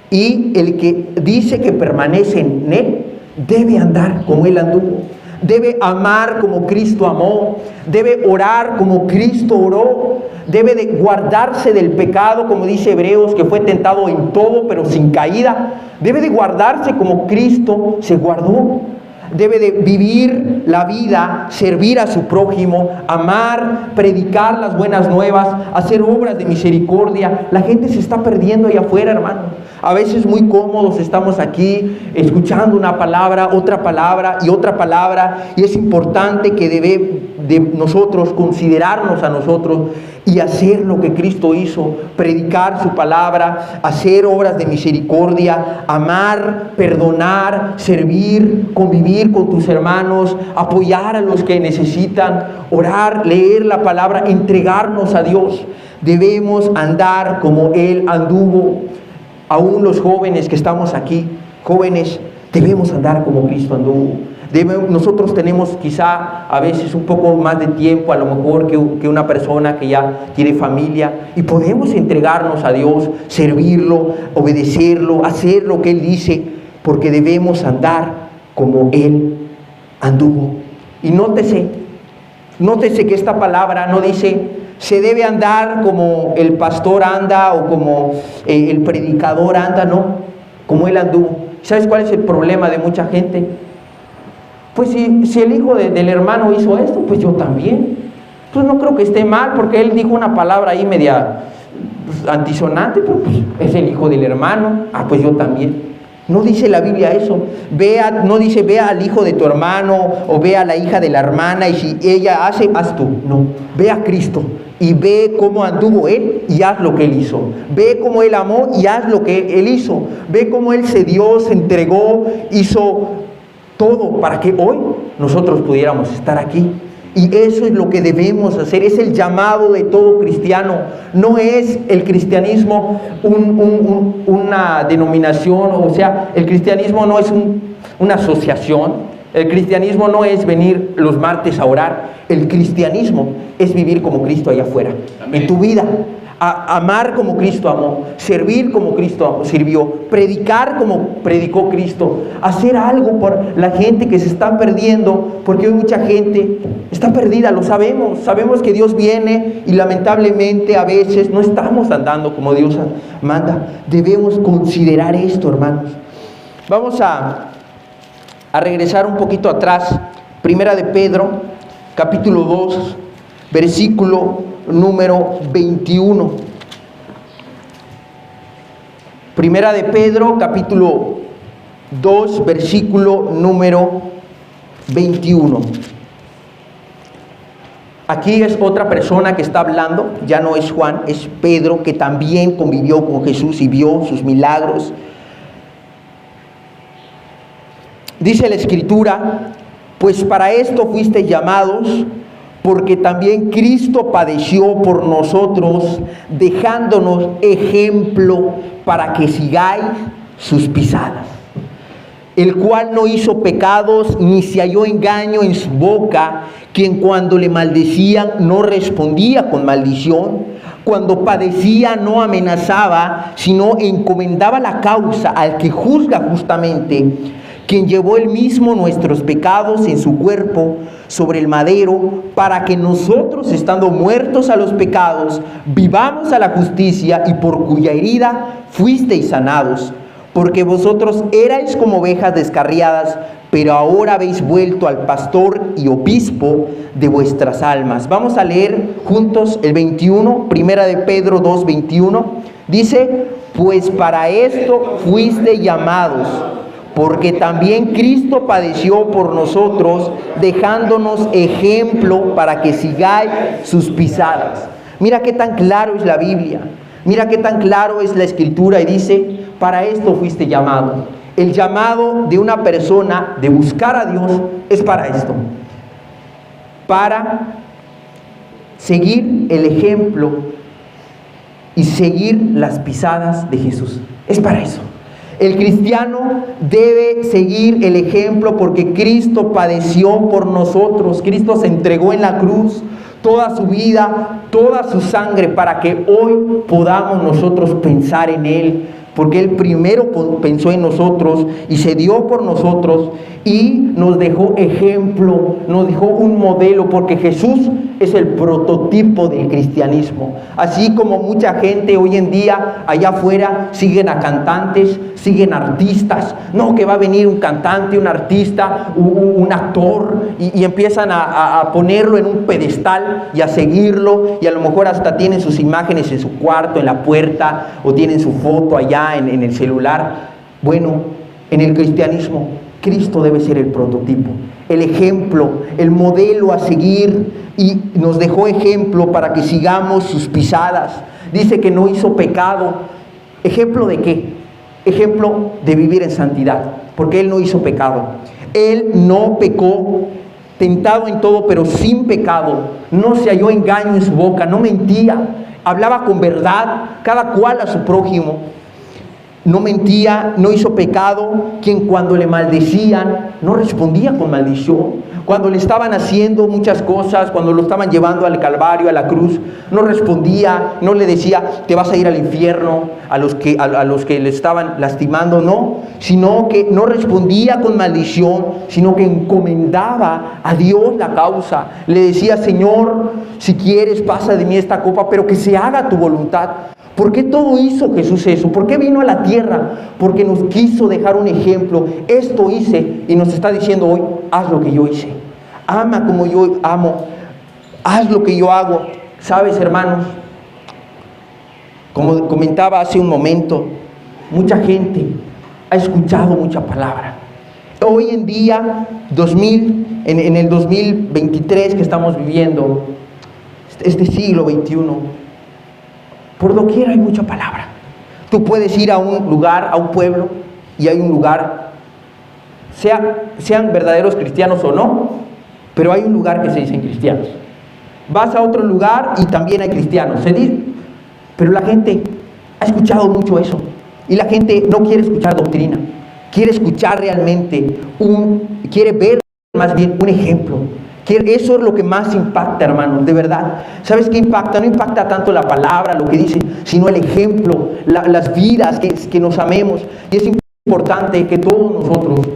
Y el que dice que permanece en Él, debe andar como Él anduvo. Debe amar como Cristo amó. Debe orar como Cristo oró. Debe de guardarse del pecado, como dice Hebreos, que fue tentado en todo, pero sin caída. Debe de guardarse como Cristo se guardó. Debe de vivir la vida, servir a su prójimo, amar, predicar las buenas nuevas, hacer obras de misericordia. La gente se está perdiendo allá afuera, hermano. A veces muy cómodos estamos aquí escuchando una palabra, otra palabra y otra palabra, y es importante que de nosotros considerarnos a nosotros y hacer lo que Cristo hizo, predicar su palabra, hacer obras de misericordia, amar, perdonar, servir, convivir con tus hermanos, apoyar a los que necesitan, orar, leer la palabra, entregarnos a Dios. Debemos andar como Él anduvo. Aún los jóvenes que estamos aquí, jóvenes, debemos andar como Cristo anduvo. Nosotros tenemos quizá a veces un poco más de tiempo, a lo mejor que una persona que ya tiene familia, y podemos entregarnos a Dios, servirlo, obedecerlo, hacer lo que Él dice, porque debemos andar como Él anduvo. Y nótese que esta palabra no dice se debe andar como el pastor anda o como el predicador anda, no, como él anduvo. ¿Sabes cuál es el problema de mucha gente? Pues si el hijo del hermano hizo esto, pues yo también. Pues no creo que esté mal, porque él dijo una palabra ahí media antisonante, pero pues es el hijo del hermano, pues yo también. No dice la Biblia eso. No dice ve al hijo de tu hermano o ve a la hija de la hermana y si ella hace, haz tú. No, ve a Cristo y ve cómo anduvo Él y haz lo que Él hizo. Ve cómo Él amó y haz lo que Él hizo. Ve cómo Él se dio, se entregó, hizo todo para que hoy nosotros pudiéramos estar aquí. Y eso es lo que debemos hacer, es el llamado de todo cristiano. No es el cristianismo una denominación, o sea, el cristianismo no es una asociación. El cristianismo no es venir los martes a orar. El cristianismo es vivir como Cristo allá afuera. Amén. En tu vida, amar como Cristo amó, servir como Cristo sirvió, predicar como predicó Cristo, hacer algo por la gente que se está perdiendo, porque hoy mucha gente está perdida, lo sabemos que Dios viene y lamentablemente a veces no estamos andando como Dios manda. Debemos considerar esto, hermanos. Vamos a regresar un poquito atrás. Primera de Pedro, capítulo 2, versículo número 21. Primera de Pedro, capítulo 2, versículo número 21. Aquí es otra persona que está hablando, ya no es Juan, es Pedro, que también convivió con Jesús y vio sus milagros. Dice la Escritura, pues para esto fuisteis llamados, porque también Cristo padeció por nosotros, dejándonos ejemplo para que sigáis sus pisadas. El cual no hizo pecados, ni se halló engaño en su boca, quien cuando le maldecían no respondía con maldición, cuando padecía no amenazaba, sino encomendaba la causa al que juzga justamente, quien llevó él mismo nuestros pecados en su cuerpo sobre el madero, para que nosotros, estando muertos a los pecados, vivamos a la justicia, y por cuya herida fuisteis sanados. Porque vosotros erais como ovejas descarriadas, pero ahora habéis vuelto al pastor y obispo de vuestras almas. Vamos a leer juntos el 21, primera de Pedro 2, 21. Dice: pues para esto fuiste llamados, porque también Cristo padeció por nosotros, dejándonos ejemplo para que sigáis sus pisadas. Mira qué tan claro es la Biblia, mira qué tan claro es la Escritura, y dice: para esto fuiste llamado. El llamado de una persona de buscar a Dios es para esto, para seguir el ejemplo y seguir las pisadas de Jesús. Es para eso. El cristiano debe seguir el ejemplo porque Cristo padeció por nosotros. Cristo se entregó en la cruz toda su vida, toda su sangre, para que hoy podamos nosotros pensar en Él. Porque Él primero pensó en nosotros y se dio por nosotros y nos dejó ejemplo, nos dejó un modelo, porque Jesús es el prototipo del cristianismo. Así como mucha gente hoy en día allá afuera siguen a cantantes, siguen a artistas, no, que va a venir un cantante, un artista, un actor, y empiezan a ponerlo en un pedestal y a seguirlo, y a lo mejor hasta tienen sus imágenes en su cuarto, en la puerta, o tienen su foto allá en el celular. Bueno, en el cristianismo, Cristo debe ser el prototipo, el ejemplo, el modelo a seguir, y nos dejó ejemplo para que sigamos sus pisadas. Dice que no hizo pecado. ¿Ejemplo de qué? Ejemplo de vivir en santidad, porque Él no hizo pecado. Él no pecó, tentado en todo, pero sin pecado. No se halló engaño en su boca, no mentía, hablaba con verdad, cada cual a su prójimo. No mentía, no hizo pecado, quien cuando le maldecían no respondía con maldición. Cuando le estaban haciendo muchas cosas, cuando lo estaban llevando al Calvario, a la cruz, no respondía, no le decía: te vas a ir al infierno, a los que le estaban lastimando, no, sino que no respondía con maldición, sino que encomendaba a Dios la causa. Le decía: Señor, si quieres, pasa de mí esta copa, pero que se haga tu voluntad. ¿Por qué todo hizo Jesús eso? ¿Por qué vino a la tierra? Porque nos quiso dejar un ejemplo. Esto hice, y nos está diciendo hoy: haz lo que yo hice. Ama como yo amo. Haz lo que yo hago. ¿Sabes, hermanos? Como comentaba hace un momento, mucha gente ha escuchado mucha palabra. Hoy en día, en el 2023 que estamos viviendo, este siglo XXI, por doquier hay mucha palabra. Tú puedes ir a un lugar, a un pueblo, y hay un lugar, sean verdaderos cristianos o no, pero hay un lugar que se dicen cristianos. Vas a otro lugar y también hay cristianos, pero la gente ha escuchado mucho eso, y la gente no quiere escuchar doctrina, quiere escuchar realmente, quiere ver más bien un ejemplo. Eso es lo que más impacta, hermanos, de verdad. ¿Sabes qué impacta? No impacta tanto la palabra, lo que dice, sino el ejemplo, las vidas, que nos amemos. Y es importante que todos nosotros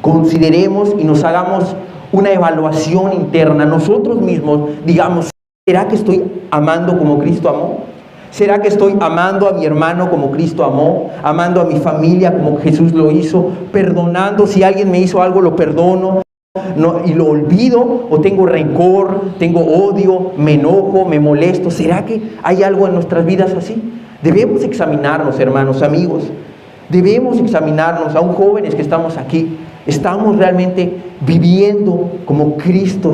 consideremos y nos hagamos una evaluación interna. Nosotros mismos digamos: ¿será que estoy amando como Cristo amó? ¿Será que estoy amando a mi hermano como Cristo amó? ¿Amando a mi familia como Jesús lo hizo? ¿Perdonando? Si alguien me hizo algo, lo perdono. No, y lo olvido, o tengo rencor, tengo odio, me enojo, me molesto. ¿Será que hay algo en nuestras vidas así? Debemos examinarnos, hermanos, amigos. Debemos examinarnos, aún jóvenes que estamos aquí. ¿Estamos realmente viviendo como Cristo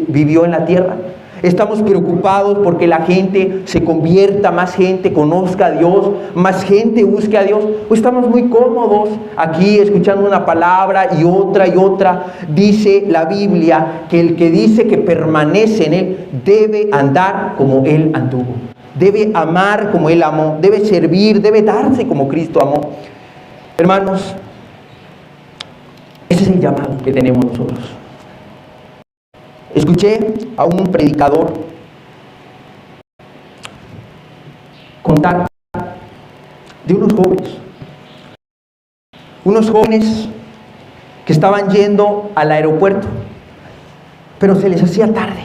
vivió en la tierra? ¿Estamos preocupados porque la gente se convierta, más gente conozca a Dios, más gente busque a Dios? ¿O estamos muy cómodos aquí escuchando una palabra y otra y otra? Dice la Biblia que el que dice que permanece en Él debe andar como Él anduvo, debe amar como Él amó, debe servir, debe darse como Cristo amó. Hermanos, ese es el llamado que tenemos nosotros. Escuché a un predicador contar de unos jóvenes que estaban yendo al aeropuerto, pero se les hacía tarde.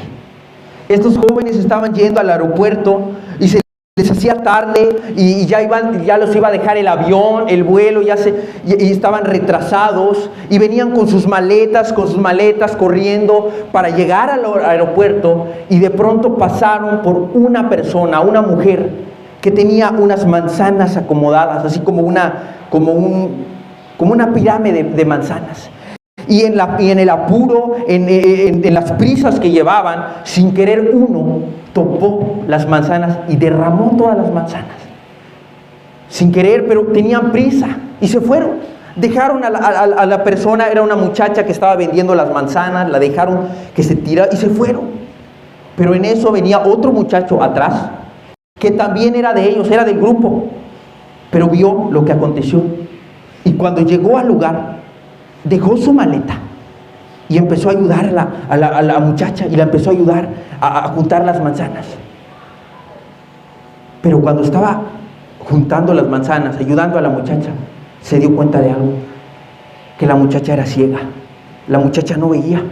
Estos jóvenes estaban yendo al aeropuerto y se les hacía tarde y ya los iba a dejar el avión, el vuelo, y estaban retrasados y venían con sus maletas corriendo para llegar al aeropuerto, y de pronto pasaron por una persona, una mujer que tenía unas manzanas acomodadas, así como una pirámide de manzanas. Y en el apuro, en las prisas que llevaban, sin querer uno topó las manzanas y derramó todas las manzanas. Sin querer, pero tenían prisa y se fueron. Dejaron a la persona, era una muchacha que estaba vendiendo las manzanas, la dejaron que se tirara y se fueron. Pero en eso venía otro muchacho atrás, que también era de ellos, era del grupo, pero vio lo que aconteció. Y cuando llegó al lugar, dejó su maleta y empezó a ayudar a la muchacha, y la empezó a ayudar a juntar las manzanas. Pero cuando estaba juntando las manzanas, ayudando a la muchacha, se dio cuenta de algo: que la muchacha era ciega. La muchacha no veía.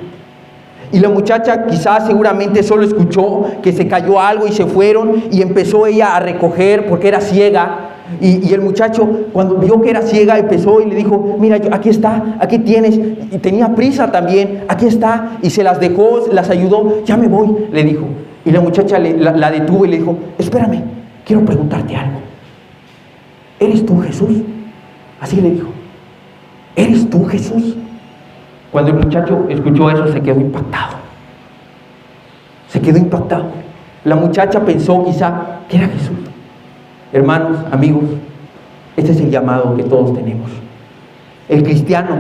Y la muchacha quizás seguramente solo escuchó que se cayó algo y se fueron, y empezó ella a recoger porque era ciega. Y el muchacho, cuando vio que era ciega, empezó y le dijo: mira, aquí está, aquí tienes. Y tenía prisa también, aquí está. Y se las dejó, las ayudó. Ya me voy, le dijo. Y la muchacha la detuvo y le dijo: espérame, quiero preguntarte algo. ¿Eres tú Jesús? Así le dijo: ¿eres tú Jesús? Cuando el muchacho escuchó eso, se quedó impactado. La muchacha pensó quizá que era Jesús. Hermanos, amigos, este es el llamado que todos tenemos. El cristiano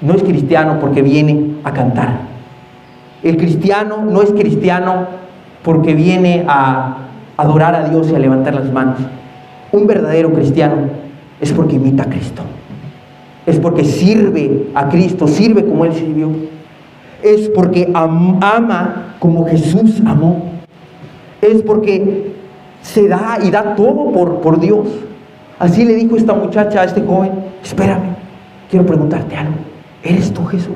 no es cristiano porque viene a cantar. El cristiano no es cristiano porque viene a adorar a Dios y a levantar las manos. Un verdadero cristiano es porque imita a Cristo. Es porque sirve a Cristo, sirve como Él sirvió. Es porque ama como Jesús amó. Es porque se da y da todo por Dios. Así le dijo esta muchacha a este joven: espérame, quiero preguntarte algo. ¿Eres tú Jesús?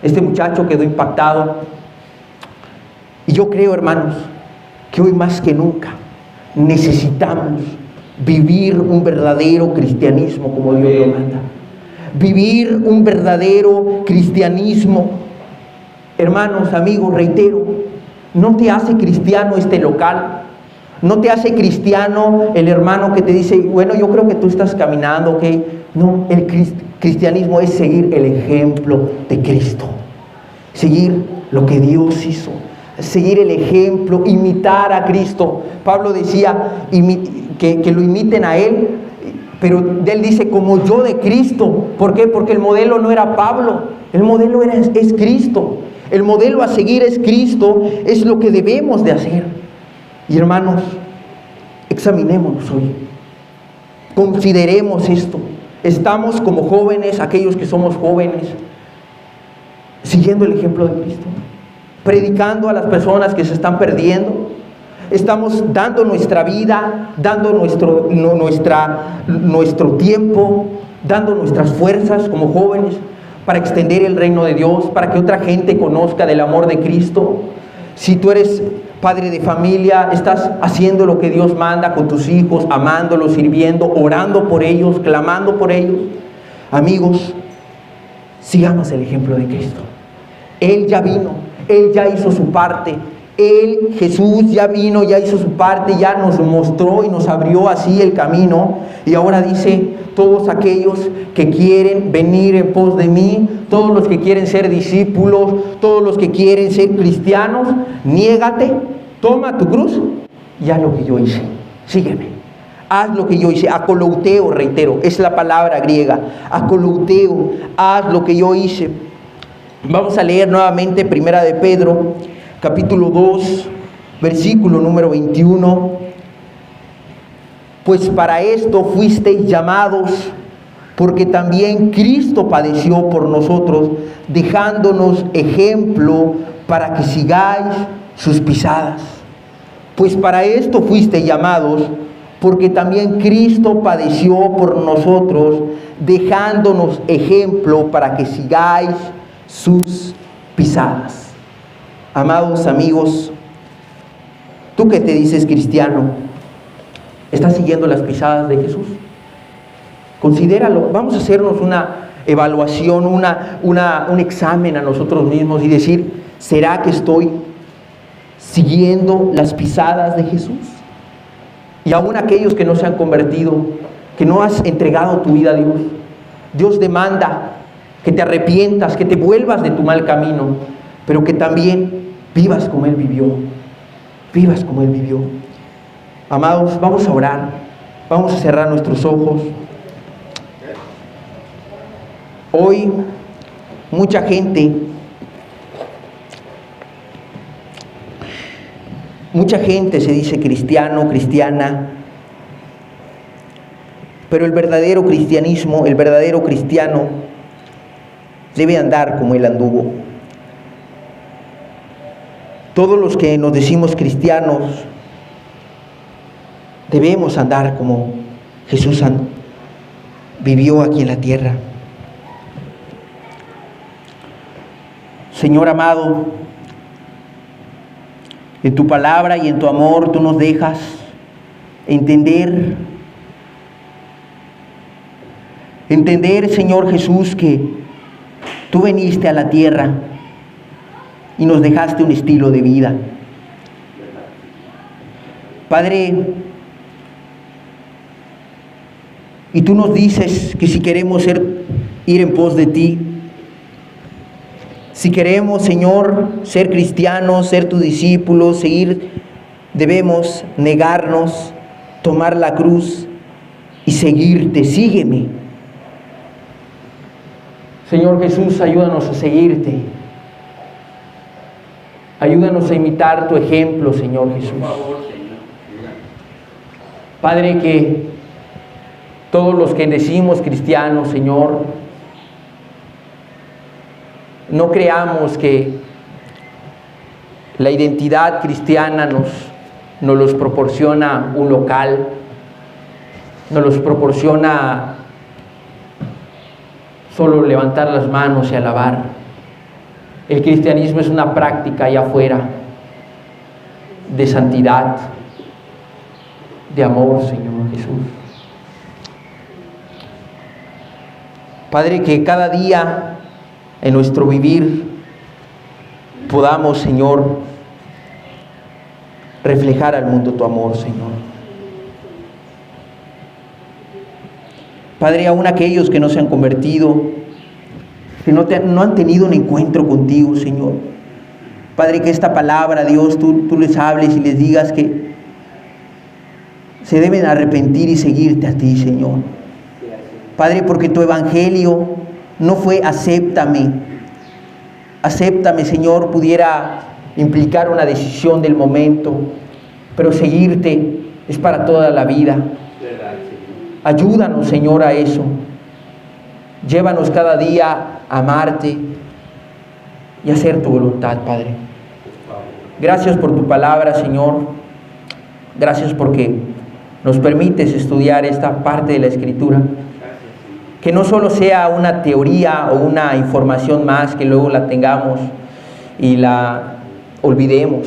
Este muchacho quedó impactado. Y yo creo, hermanos, que hoy más que nunca necesitamos vivir un verdadero cristianismo como Dios lo manda. Vivir un verdadero cristianismo. Hermanos, amigos, reitero, no te hace cristiano este local. No te hace cristiano el hermano que te dice: bueno, yo creo que tú estás caminando, ¿ok? No, el cristianismo es seguir el ejemplo de Cristo. Seguir lo que Dios hizo. Seguir el ejemplo, imitar a Cristo. Pablo decía que lo imiten a Él, pero Él dice: como yo de Cristo. ¿Por qué? Porque el modelo no era Pablo, el modelo es Cristo. El modelo a seguir es Cristo, es lo que debemos de hacer. Y hermanos, examinémonos hoy, consideremos esto. Estamos como jóvenes, aquellos que somos jóvenes, siguiendo el ejemplo de Cristo, predicando a las personas que se están perdiendo. Estamos dando nuestra vida, dando nuestro tiempo, dando nuestras fuerzas como jóvenes para extender el reino de Dios, para que otra gente conozca del amor de Cristo. Si tú eres padre de familia, estás haciendo lo que Dios manda con tus hijos, amándolos, sirviendo, orando por ellos, clamando por ellos. Amigos, sigamos el ejemplo de Cristo. Él ya vino, Él ya hizo su parte. Él, Jesús, ya vino, ya hizo su parte, ya nos mostró y nos abrió así el camino. Y ahora dice: todos aquellos que quieren venir en pos de mí, todos los que quieren ser discípulos, todos los que quieren ser cristianos, niégate, toma tu cruz y haz lo que yo hice. Sígueme, haz lo que yo hice. Akolouteo, reitero, es la palabra griega. Akolouteo, haz lo que yo hice. Vamos a leer nuevamente Primera de Pedro, capítulo 2, versículo número 21. Pues para esto fuisteis llamados, porque también Cristo padeció por nosotros, dejándonos ejemplo para que sigáis sus pisadas. Pues para esto fuiste llamados, porque también Cristo padeció por nosotros, dejándonos ejemplo para que sigáis sus pisadas. Amados amigos, tú que te dices cristiano, ¿estás siguiendo las pisadas de Jesús? Considéralo. Vamos a hacernos una evaluación, un examen a nosotros mismos y decir, ¿será que estoy siguiendo las pisadas de Jesús? Y aún aquellos que no se han convertido, que no has entregado tu vida a Dios, Dios demanda que te arrepientas, que te vuelvas de tu mal camino, pero que también vivas como Él vivió. Vivas como Él vivió. Amados, vamos a orar, vamos a cerrar nuestros ojos. Hoy mucha gente se dice cristiano, cristiana, pero el verdadero cristianismo, el verdadero cristiano debe andar como Él anduvo. Todos los que nos decimos cristianos debemos andar como Jesús vivió aquí en la tierra. Señor amado, en tu palabra y en tu amor tú nos dejas entender, Señor Jesús, que tú viniste a la tierra y nos dejaste un estilo de vida. Padre, y tú nos dices que si queremos ir en pos de ti, si queremos, Señor, ser cristianos, ser tus discípulos, debemos negarnos, tomar la cruz y seguirte. Sígueme. Señor Jesús, ayúdanos a seguirte. Ayúdanos a imitar tu ejemplo, Señor Jesús. Padre, que todos los que decimos cristianos, Señor, no creamos que la identidad cristiana nos los proporciona un local, nos los proporciona solo levantar las manos y alabar. El cristianismo es una práctica allá afuera de santidad, de amor, Señor Jesús. Padre, que cada día en nuestro vivir podamos, Señor, reflejar al mundo tu amor, Señor. Padre, aún aquellos que no se han convertido, que no han tenido un encuentro contigo, Señor. Padre, que esta palabra, Dios, tú les hables y les digas que se deben arrepentir y seguirte a ti, Señor. Padre, porque tu evangelio no fue acéptame, Señor, pudiera implicar una decisión del momento, pero seguirte es para toda la vida. Ayúdanos, Señor, a eso. Llévanos cada día a amarte y a hacer tu voluntad, Padre. Gracias por tu palabra, Señor. Gracias porque nos permites estudiar esta parte de la Escritura. Que no solo sea una teoría o una información más que luego la tengamos y la olvidemos,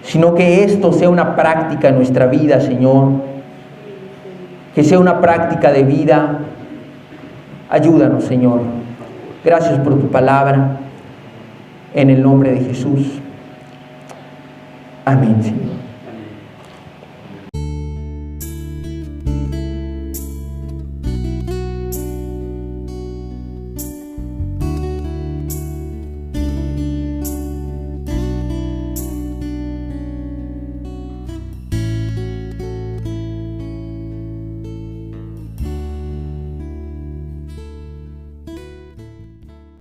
sino que esto sea una práctica en nuestra vida, Señor. Que sea una práctica de vida. Ayúdanos, Señor. Gracias por tu palabra. En el nombre de Jesús. Amén, Señor.